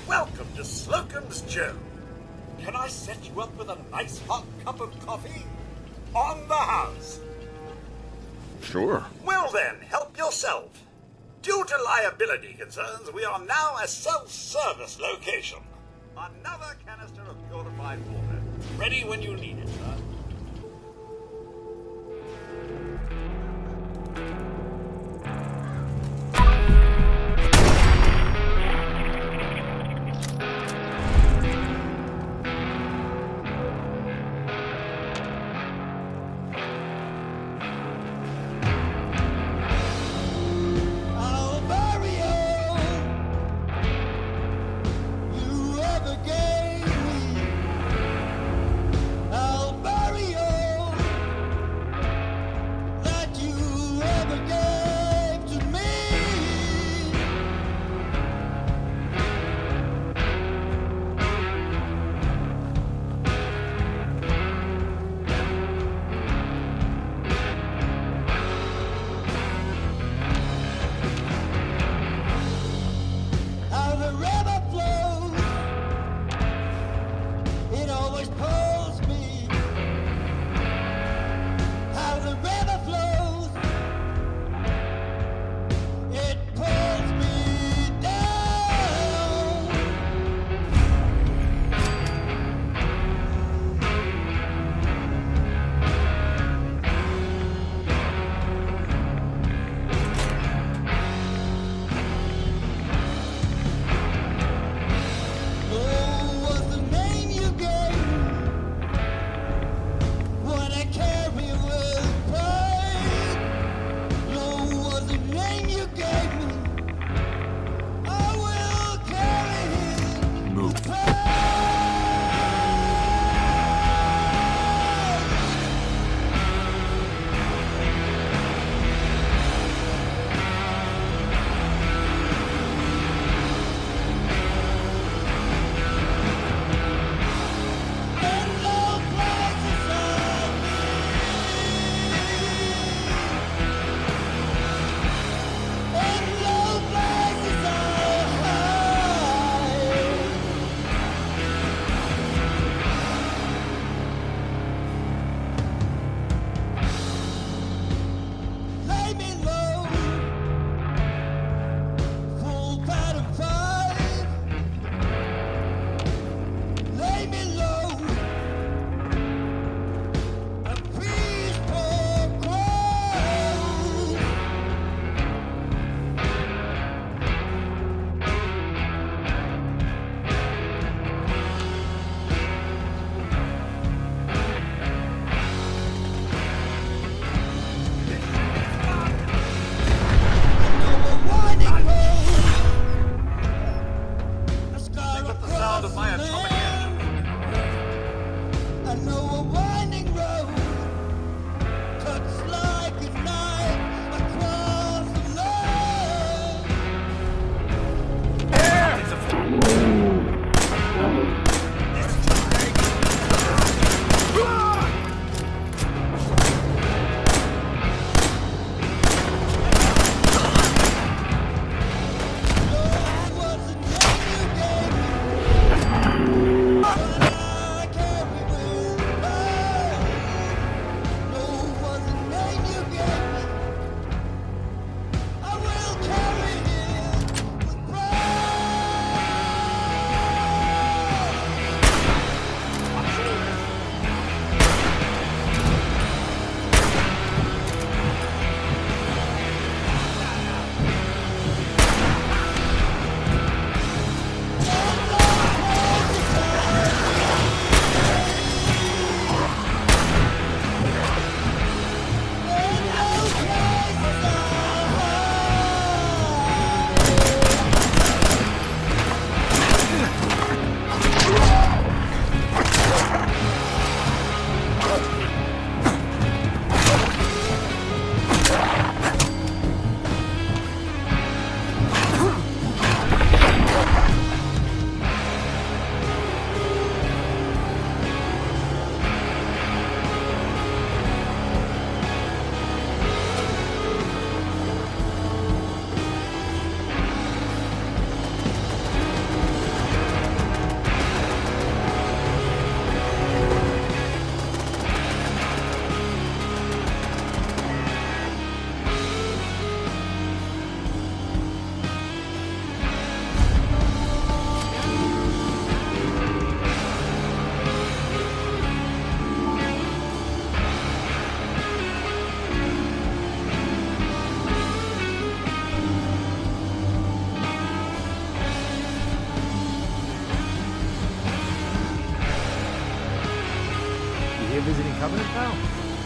S5: Welcome to Slocum's Joe. Can I set you up with a nice hot cup of coffee? On the house.
S21: Sure.
S5: Well then, help yourself. Due to liability concerns, we are now a self-service location. Another canister of purified water. Ready when you need it, sir.
S3: I'll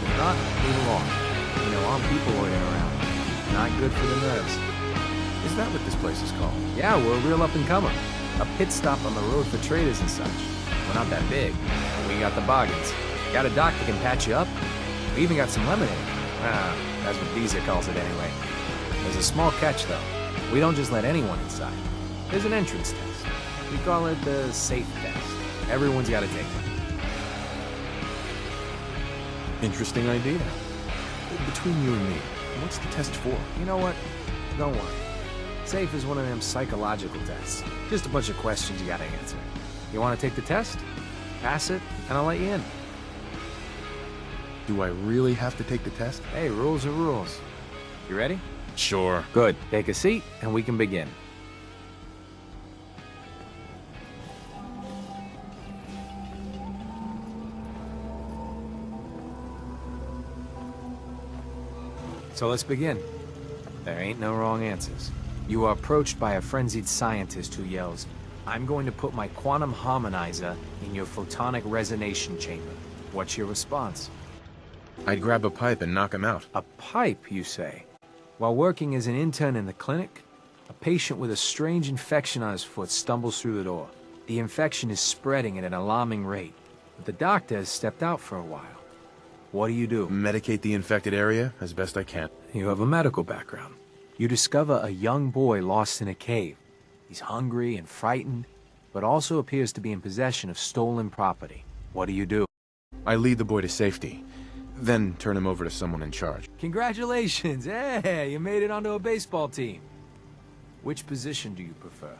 S9: If not, move along. You know, armed people loitering around. Not good for the nerves.
S1: Is that what this place is called?
S9: Yeah, we're a real up-and-comer. A pit stop on the road for traders and such. We're not that big, but we got the bargains. Got a doc that can patch you up. We even got some lemonade. That's what Visa calls it anyway. There's a small catch, though. We don't just let anyone inside. There's an entrance test. We call it the safe test. Everyone's got to take it.
S1: Interesting idea. Between you and me, what's the test for?
S9: You know what? Don't worry. Safe is one of them psychological tests. Just a bunch of questions you gotta answer. You wanna take the test? Pass it, and I'll let you in.
S1: Do I really have to take the test?
S9: Hey, rules are rules. You ready?
S1: Sure.
S9: Good. Take a seat, and we can begin. So let's begin. There ain't no wrong answers. You are approached by a frenzied scientist who yells, "I'm going to put my quantum harmonizer in your photonic resonation chamber." What's your response?
S1: I'd grab a pipe and knock him out.
S9: A pipe, you say? While working as an intern in the clinic, a patient with a strange infection on his foot stumbles through the door. The infection is spreading at an alarming rate, but the doctor has stepped out for a while. What do?
S1: Medicate the infected area as best I can.
S9: You have a medical background. You discover a young boy lost in a cave. He's hungry and frightened, but also appears to be in possession of stolen property. What do?
S1: I lead the boy to safety, then turn him over to someone in charge.
S9: Congratulations! Hey, you made it onto a baseball team. Which position do you prefer?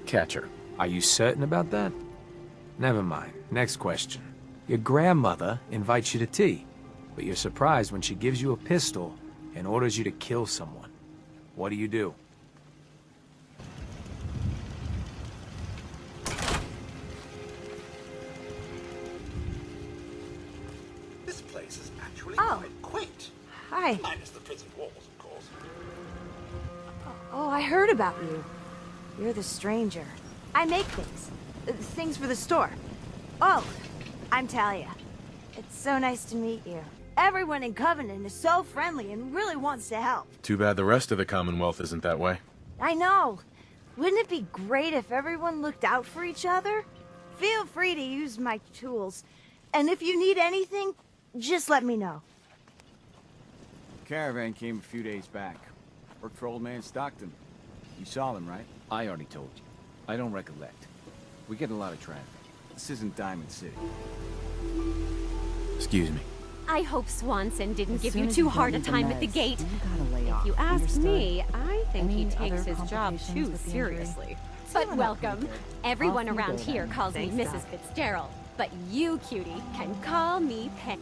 S1: Catcher.
S9: Are you certain about that? Never mind. Next question. Your grandmother invites you to tea, but you're surprised when she gives you a pistol and orders you to kill someone. What do?
S5: This place is actually quite quaint.
S19: Hi.
S5: Minus the prison walls, of course.
S19: Oh, I heard about you. You're the stranger. I make things. Things for the store. Oh, I'm Talia. It's so nice to meet you. Everyone in Covenant is so friendly and really wants to help.
S1: Too bad the rest of the Commonwealth isn't that way.
S19: I know. Wouldn't it be great if everyone looked out for each other? Feel free to use my tools. And if you need anything, just let me know.
S18: Caravan came a few days back. Worked for old man Stockton. You saw them, right? I already told you. I don't recollect. We get a lot of traffic. This isn't Diamond City.
S1: Excuse me.
S2: I hope Swanson didn't give you too hard a time at the gate. If you ask me, I think he takes his job too seriously. But welcome. Everyone around here calls me Mrs. Fitzgerald, but you, cutie, can call me Penny.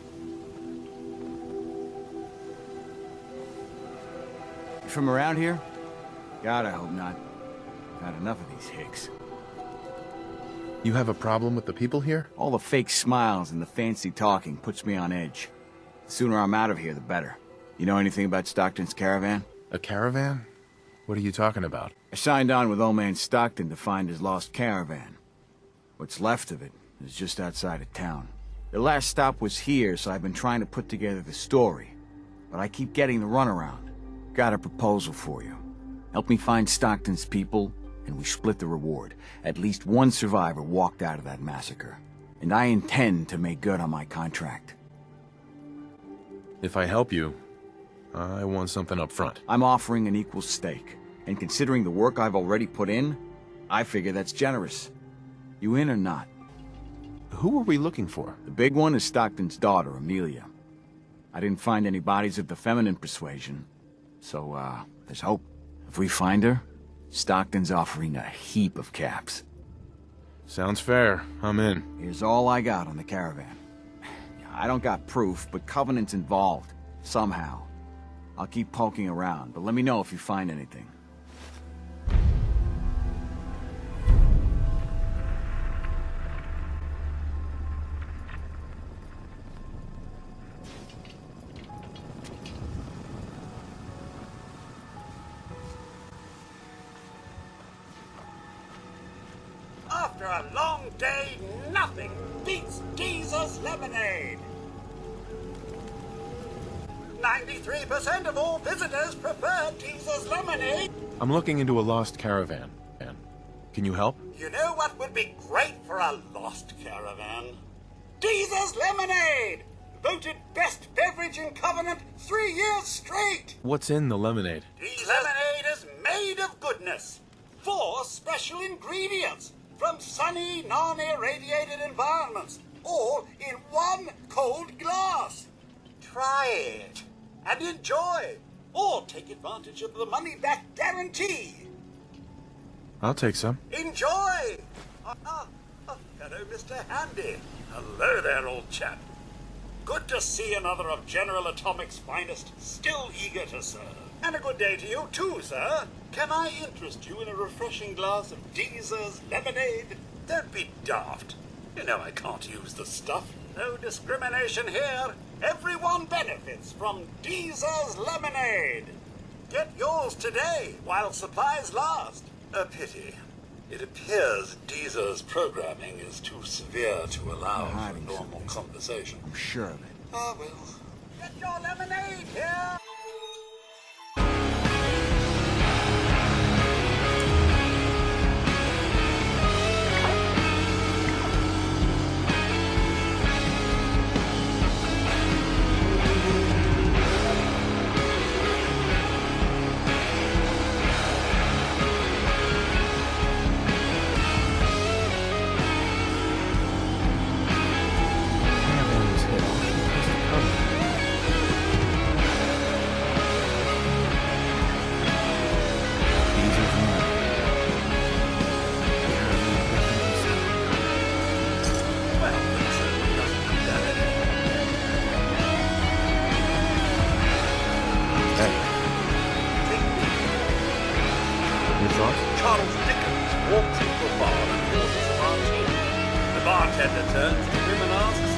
S18: You from around here? God, I hope not. I've had enough of these hicks.
S1: You have a problem with the people here?
S18: All the fake smiles and the fancy talking puts me on edge. The sooner I'm out of here, the better. You know anything about Stockton's caravan?
S1: A caravan? What are you talking about?
S18: I signed on with old man Stockton to find his lost caravan. What's left of it is just outside of town. The last stop was here, so I've been trying to put together the story. But I keep getting the runaround. Got a proposal for you. Help me find Stockton's people, and we split the reward. At least one survivor walked out of that massacre. And I intend to make good on my contract.
S1: If I help you, I want something up front.
S18: I'm offering an equal stake. And considering the work I've already put in, I figure that's generous. You in or not?
S1: Who are we looking for?
S18: The big one is Stockton's daughter, Amelia. I didn't find any bodies of the feminine persuasion, so, there's hope. If we find her, Stockton's offering a heap of caps.
S1: Sounds fair. I'm in.
S18: Here's all I got on the caravan. I don't got proof, but Covenant's involved. Somehow. I'll keep poking around, but let me know if you find anything.
S5: After a long day, nothing beats Deezer's lemonade. 93% of all visitors prefer Deezer's lemonade.
S1: I'm looking into a lost caravan. Can you help?
S5: You know what would be great for a lost caravan? Deezer's lemonade! Voted best beverage in Covenant 3 years straight!
S1: What's in the lemonade?
S5: Deezer's lemonade is made of goodness. 4 special ingredients from sunny, non-irradiated environments, all in 1 cold glass. Try it and enjoy, or take advantage of the money-back guarantee.
S1: I'll take some.
S5: Enjoy! Hello, Mr. Handy. Hello there, old chap. Good to see another of General Atomic's finest, still eager to serve. And a good day to you too, sir. Can I interest you in a refreshing glass of Deezer's lemonade? Don't be daft. You know I can't use the stuff. No discrimination here. Everyone benefits from Deezer's lemonade. Get yours today while supplies last. A pity. It appears Deezer's programming is too severe to allow for normal conversation.
S18: I'm sure of it.
S5: Ah, well. Get your lemonade here! Bartender turns to him and asks,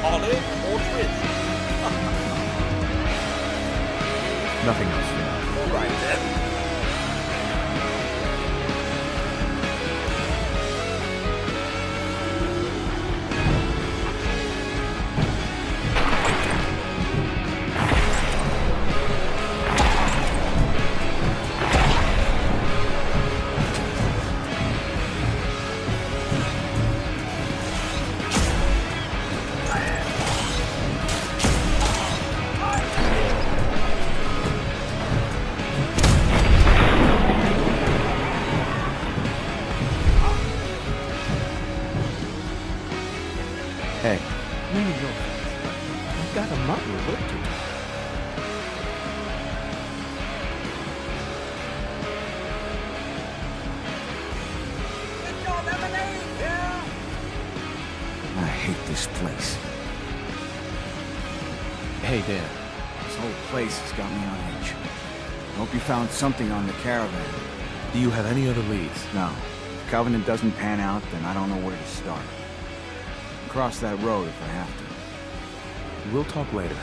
S5: olive or twist?
S1: Nothing else for now.
S5: All right then.
S1: Hey. I've got a lot of work to do.
S5: Get your lemonade here!
S18: I hate this place.
S1: Hey, Dan.
S18: This whole place has got me on edge. I hope you found something on the caravan.
S1: Do you have any other leads?
S18: No. If Covenant doesn't pan out, then I don't know where to start. Cross that road if I have to.
S1: We'll talk later.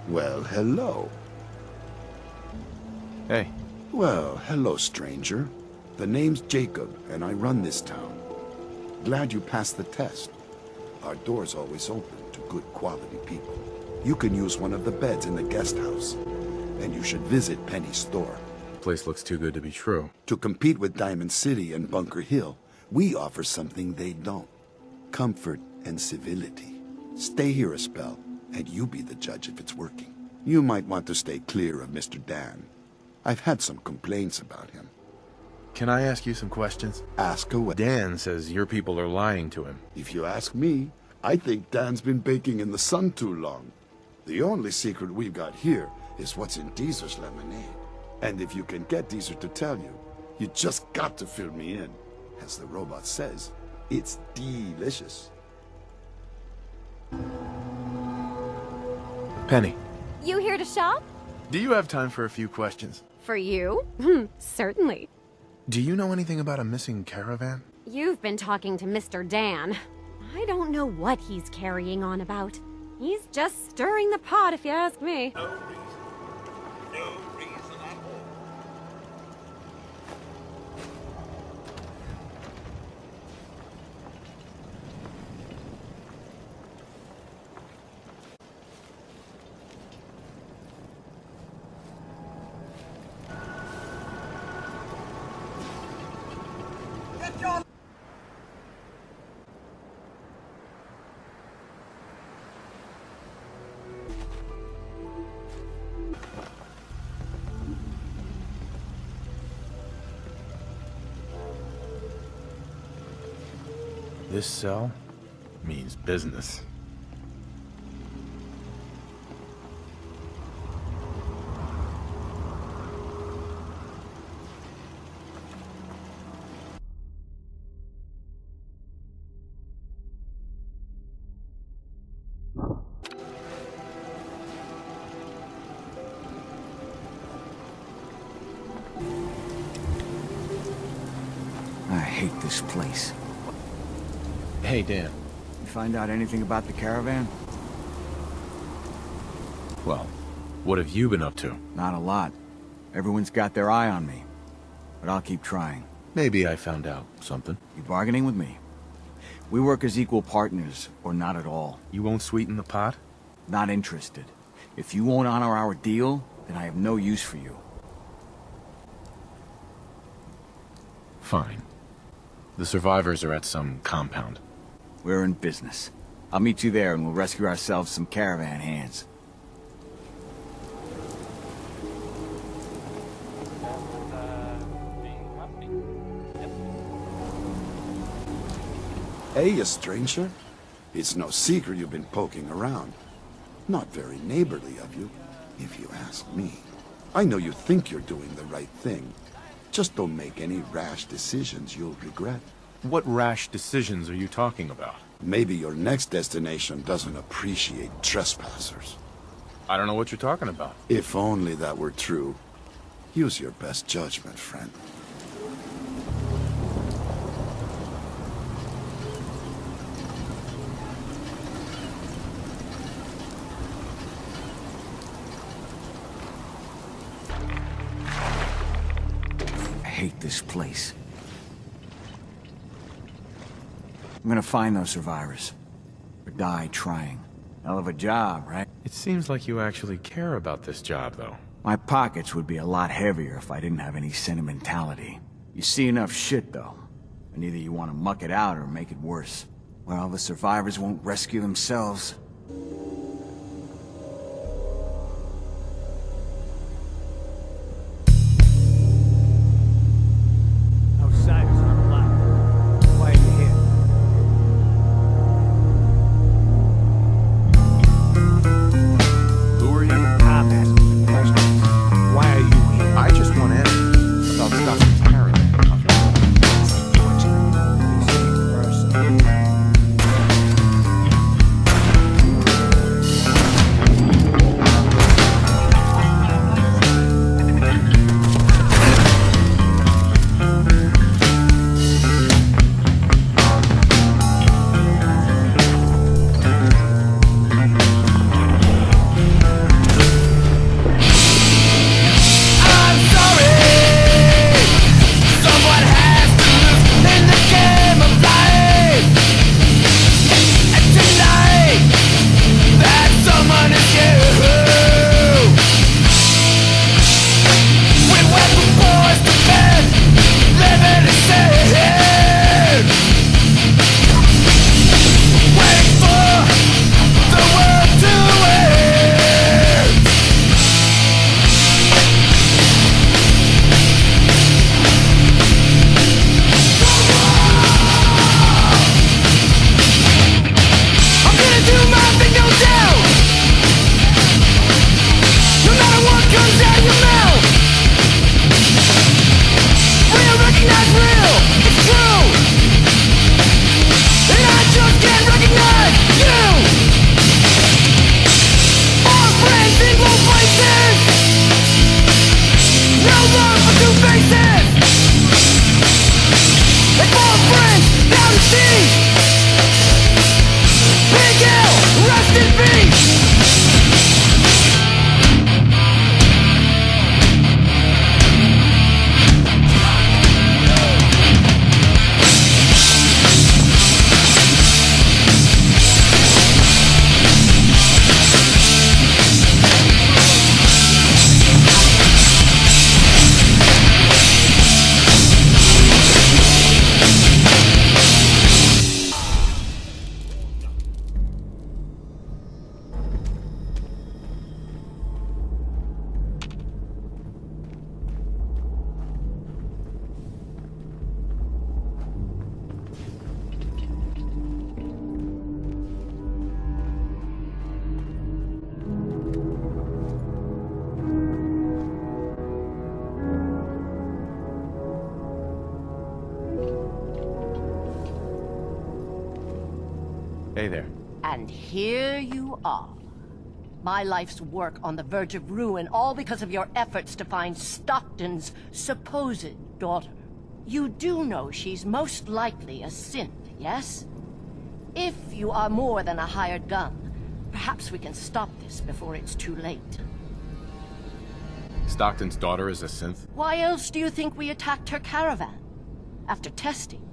S3: Well, hello.
S1: Hey.
S3: Well, hello, stranger. The name's Jacob, and I run this town. Glad you passed the test. Our door's always open to good quality people. You can use one of the beds in the guest house, and you should visit Penny's store.
S1: Place looks too good to be true.
S3: To compete with Diamond City and Bunker Hill, we offer something they don't. Comfort and civility. Stay here a spell, and you be the judge if it's working. You might want to stay clear of Mr. Dan. I've had some complaints about him.
S1: Can I ask you some questions?
S3: Ask away.
S1: Dan says your people are lying to him.
S3: If you ask me, I think Dan's been baking in the sun too long. The only secret we've got here is what's in Deezer's lemonade. And if you can get Deezer to tell you, you just got to fill me in. As the robot says, it's delicious.
S1: Penny,
S2: You here to shop?
S1: do you have time for a few questions?
S2: For you? Certainly.
S1: Do you know anything about a missing caravan?
S2: You've been talking to Mr. Dan. I don't know what he's carrying on about. He's just stirring the pot, if you ask me.
S5: No reason at all. Get your
S1: This cell means business.
S18: I hate this place.
S1: Hey, Dan.
S18: You find out anything about the caravan?
S1: Well, what have you been up to?
S18: Not a lot. Everyone's got their eye on me. But I'll keep trying.
S1: Maybe I found out something.
S18: You bargaining with me? We work as equal partners, or not at all.
S1: You won't sweeten the pot?
S18: Not interested. If you won't honor our deal, then I have no use for you.
S1: Fine. The survivors are at some compound.
S18: We're in business. I'll meet you there and we'll rescue ourselves some caravan hands.
S3: Hey, a stranger. It's no secret you've been poking around. Not very neighborly of you, if you ask me. I know you think you're doing the right thing. Just don't make any rash decisions you'll regret.
S1: What rash decisions are you talking about?
S3: Maybe your next destination doesn't appreciate trespassers.
S1: I don't know what you're talking about.
S3: If only that were true. Use your best judgment, friend.
S18: I hate this place. I'm gonna find those survivors. Or die trying. Hell of a job, right?
S1: It seems like you actually care about this job, though.
S18: My pockets would be a lot heavier if I didn't have any sentimentality. You see enough shit, though. And either you want to muck it out or make it worse. Well, the survivors won't rescue themselves.
S20: Outsiders aren't allowed. Why are you here?
S1: Who are you?
S20: I'm asking questions. Why are you here?
S1: I just want answers about Stockton's caravan. Hey there.
S8: And here you are. My life's work on the verge of ruin, all because of your efforts to find Stockton's supposed daughter. You do know she's most likely a synth, yes? If you are more than a hired gun, perhaps we can stop this before it's too late.
S1: Stockton's daughter is a synth?
S8: Why else do you think we attacked her caravan? After testing,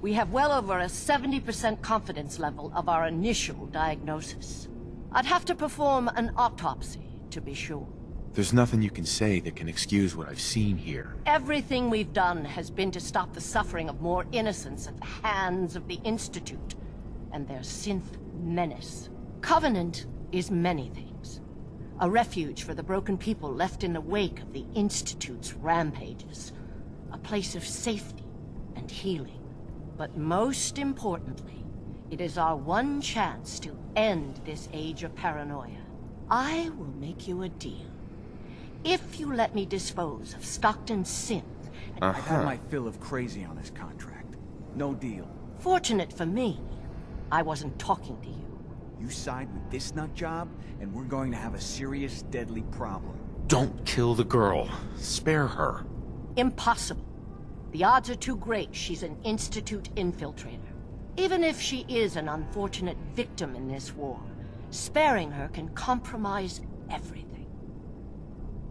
S8: we have well over a 70% confidence level of our initial diagnosis. I'd have to perform an autopsy to be sure.
S1: There's nothing you can say that can excuse what I've seen here.
S8: Everything we've done has been to stop the suffering of more innocents at the hands of the Institute and their synth menace. Covenant is many things. A refuge for the broken people left in the wake of the Institute's rampages. A place of safety and healing. But most importantly, it is our one chance to end this age of paranoia. I will make you a deal. If you let me dispose of Stockton's synth...
S18: I've had my fill of crazy on this contract. No deal.
S8: Fortunate for me, I wasn't talking to you.
S18: You side with this nut job, and we're going to have a serious, deadly problem.
S1: Don't kill the girl. Spare her.
S8: Impossible. The odds are too great she's an Institute infiltrator. Even if she is an unfortunate victim in this war, sparing her can compromise everything.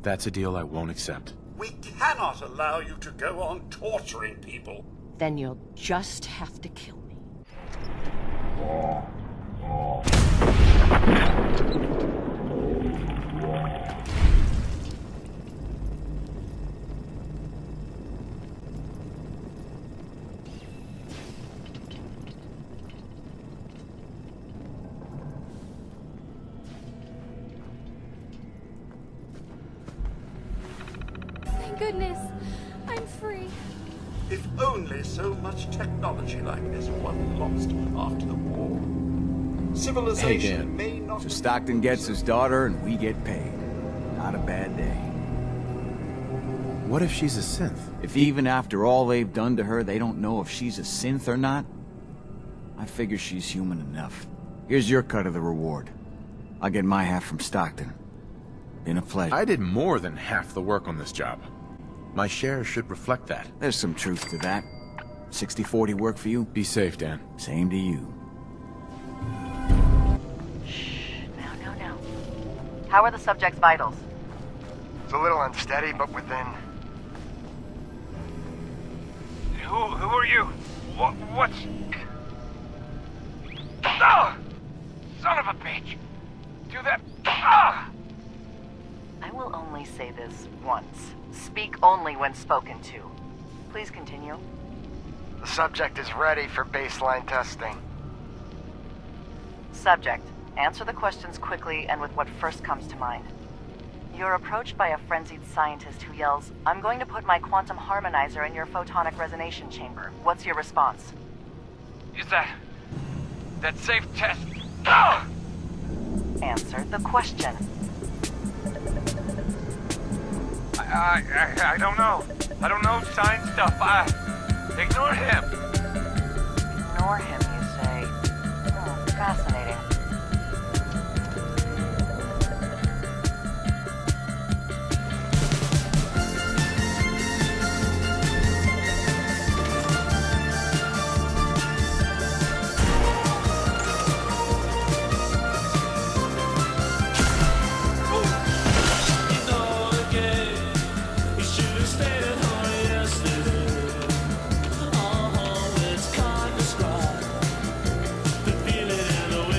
S1: That's a deal I won't accept.
S5: We cannot allow you to go on torturing people.
S8: Then you'll just have to kill me.
S2: Thank goodness. I'm free.
S5: If only so much technology like this wasn't lost after the war. Civilization may not...
S18: So Stockton gets his daughter and we get paid. Not a bad day.
S1: What if she's a synth?
S18: If even after all they've done to her, they don't know if she's a synth or not, I figure she's human enough. Here's your cut of the reward. I'll get my half from Stockton. Been a pleasure.
S1: I did more than half the work on this job. My share should reflect that.
S18: There's some truth to that. 60-40 work for you?
S1: Be safe, Dan.
S18: Same to you.
S22: No. How are the subject's vitals?
S23: It's a little unsteady, but within.
S24: Who are you? What's... Ah! Son of a bitch! Do that... Ah!
S22: I will only say this once. Speak only when spoken to. Please continue.
S23: The subject is ready for baseline testing.
S22: Subject, answer the questions quickly and with what first comes to mind. You're approached by a frenzied scientist who yells, "I'm going to put my quantum harmonizer in your photonic resonation chamber." What's your response?
S24: Is that safe test? Ah!
S22: Answer the question.
S24: I don't know. I don't know science stuff. Ignore him.
S22: Ignore him, you say? Fascinating.
S25: It's kind of describe the feeling and the way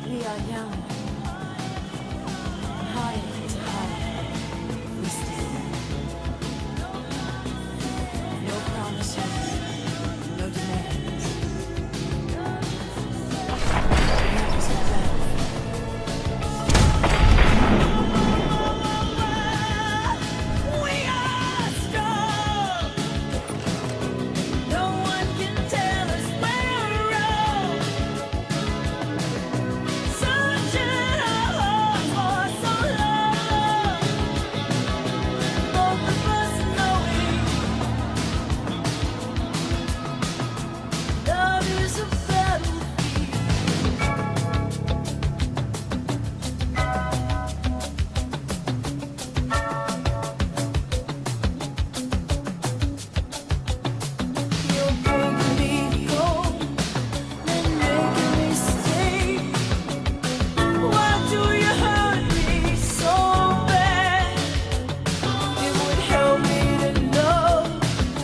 S19: We are young. Heartache to heartache. We stand. No promises. No demands. That was the We are strong. No one can tell us where we're wrong. Searching our hearts for so long. Both of us knowing love is a You're bringing me home and making me stay. Why do you hurt me so bad? It would help me to know.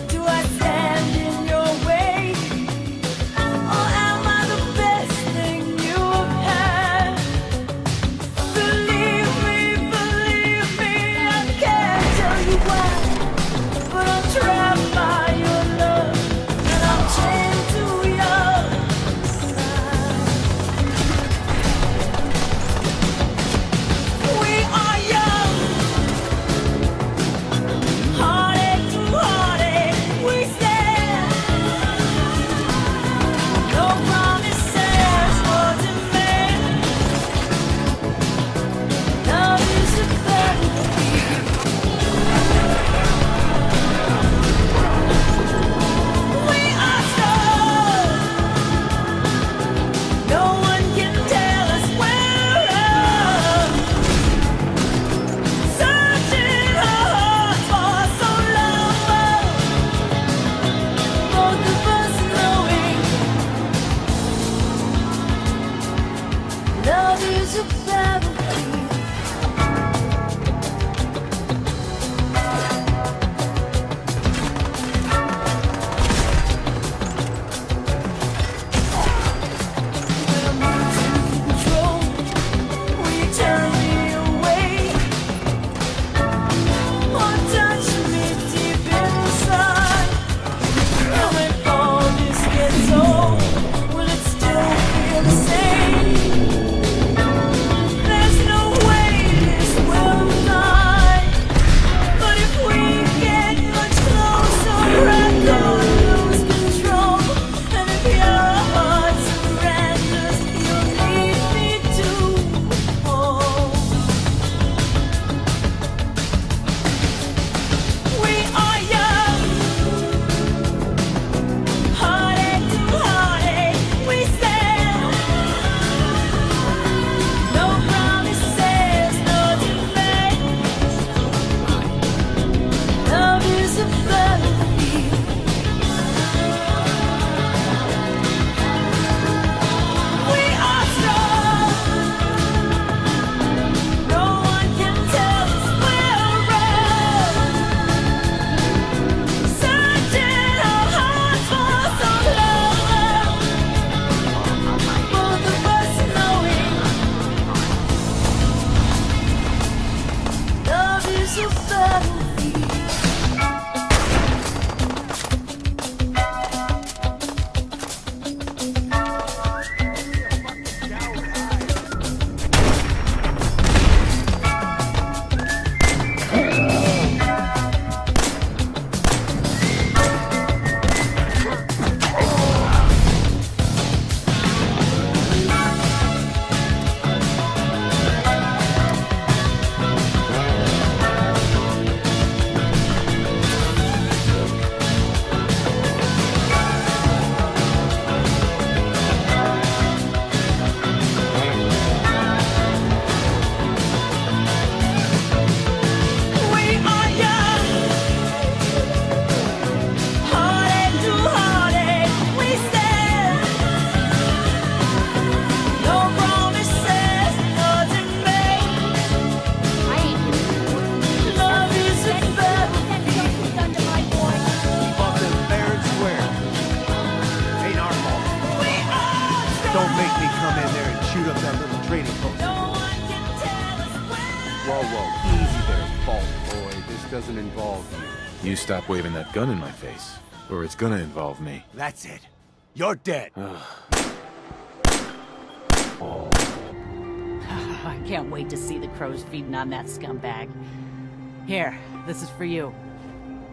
S19: Do I stand in your way? Or am I the best thing you've had? Believe me, I can't tell you why. But I'm trapped by your love, and I'm chained to your side. We are young, heartache to heartache, we stand. No promises or demands. Love is a battlefield. We are strong. No one can tell us where we're searching our hearts for so long. Both of us knowing love is a battlefield. When I'm losing control, will you turn me away? Or touch me deep inside? And when all this gets old, will it still feel the same? There's
S16: up that little trading post. Whoa, easy there, Fault Boy. This doesn't involve you.
S1: You stop waving that gun in my face, or it's gonna involve me.
S16: That's it. You're dead.
S6: I can't wait to see the crows feeding on that scumbag. Here, this is for you.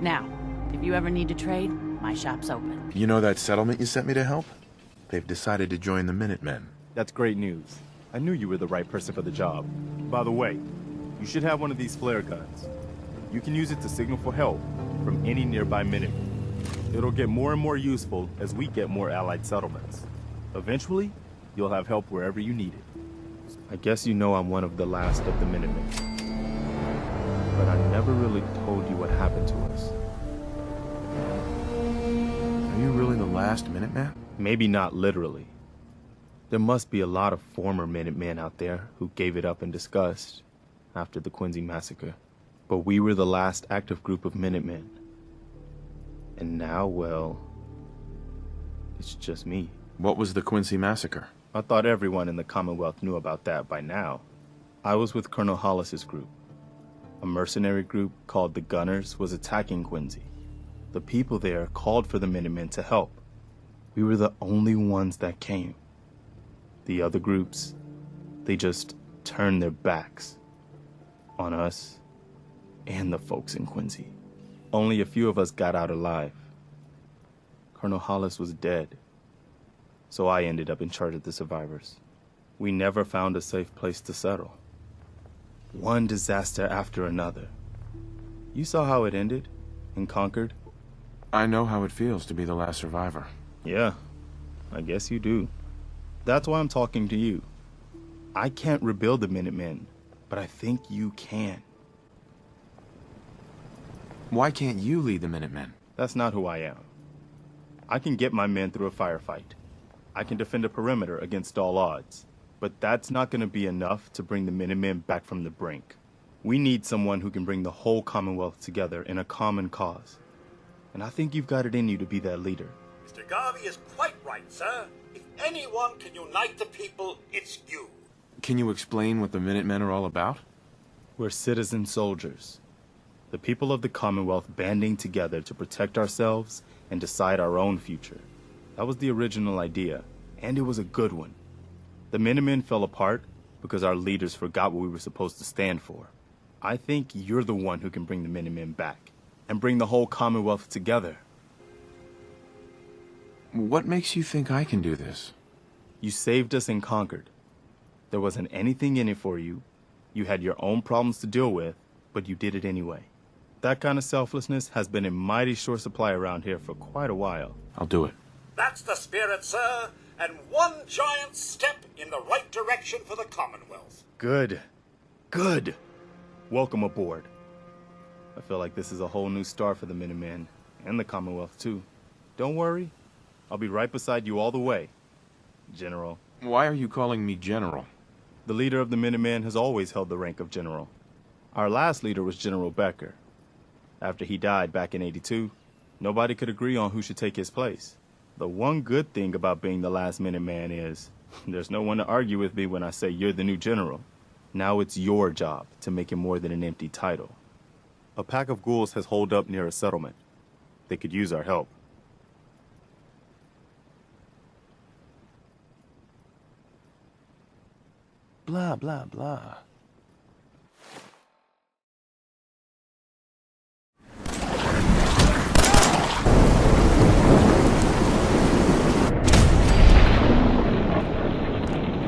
S6: Now, if you ever need to trade, my shop's open.
S1: You know that settlement you sent me to help? They've decided to join the Minutemen.
S16: That's great news. I knew you were the right person for the job. By the way, you should have one of these flare guns. You can use it to signal for help from any nearby Minutemen. It'll get more and more useful as we get more allied settlements. Eventually, you'll have help wherever you need it. I guess you know I'm one of the last of the Minutemen. But I never really told you what happened to us.
S1: Are you really the last Minuteman?
S16: Maybe not literally. There must be a lot of former Minutemen out there who gave it up in disgust after the Quincy massacre. But we were the last active group of Minutemen. And now, well, it's just me.
S1: What was the Quincy massacre?
S16: I thought everyone in the Commonwealth knew about that by now. I was with Colonel Hollis's group. A mercenary group called the Gunners was attacking Quincy. The people there called for the Minutemen to help. We were the only ones that came. The other groups, they just turned their backs on us and the folks in Quincy. Only a few of us got out alive. Colonel Hollis was dead, so I ended up in charge of the survivors. We never found a safe place to settle. One disaster after another. You saw how it ended in Concord?
S1: I know how it feels to be the last survivor.
S16: Yeah, I guess you do. That's why I'm talking to you. I can't rebuild the Minutemen, but I think you can.
S1: Why can't you lead the Minutemen?
S16: That's not who I am. I can get my men through a firefight. I can defend a perimeter against all odds. But that's not going to be enough to bring the Minutemen back from the brink. We need someone who can bring the whole Commonwealth together in a common cause. And I think you've got it in you to be that leader.
S5: Mr. Garvey is quite right, sir. If anyone can unite the people, it's you.
S1: Can you explain what the Minutemen are all about?
S16: We're citizen soldiers. The people of the Commonwealth banding together to protect ourselves and decide our own future. That was the original idea, and it was a good one. The Minutemen fell apart because our leaders forgot what we were supposed to stand for. I think you're the one who can bring the Minutemen back and bring the whole Commonwealth together.
S1: What makes you think I can do this?
S16: You saved us in Concord. There wasn't anything in it for you. You had your own problems to deal with, but you did it anyway. That kind of selflessness has been in mighty short supply around here for quite a while.
S1: I'll do it.
S5: That's the spirit, sir, and one giant step in the right direction for the Commonwealth.
S16: Good. Good. Welcome aboard. I feel like this is a whole new start for the Minutemen, and the Commonwealth, too. Don't worry. I'll be right beside you all the way, General.
S1: Why are you calling me General?
S16: The leader of the Minutemen has always held the rank of General. Our last leader was General Becker. After he died back in '82, nobody could agree on who should take his place. The one good thing about being the last Minuteman is there's no one to argue with me when I say you're the new general. Now it's your job to make it more than an empty title. A pack of ghouls has holed up near a settlement. They could use our help.
S1: Blah, blah, blah.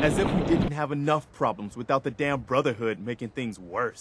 S16: As if we didn't have enough problems without the damn Brotherhood making things worse.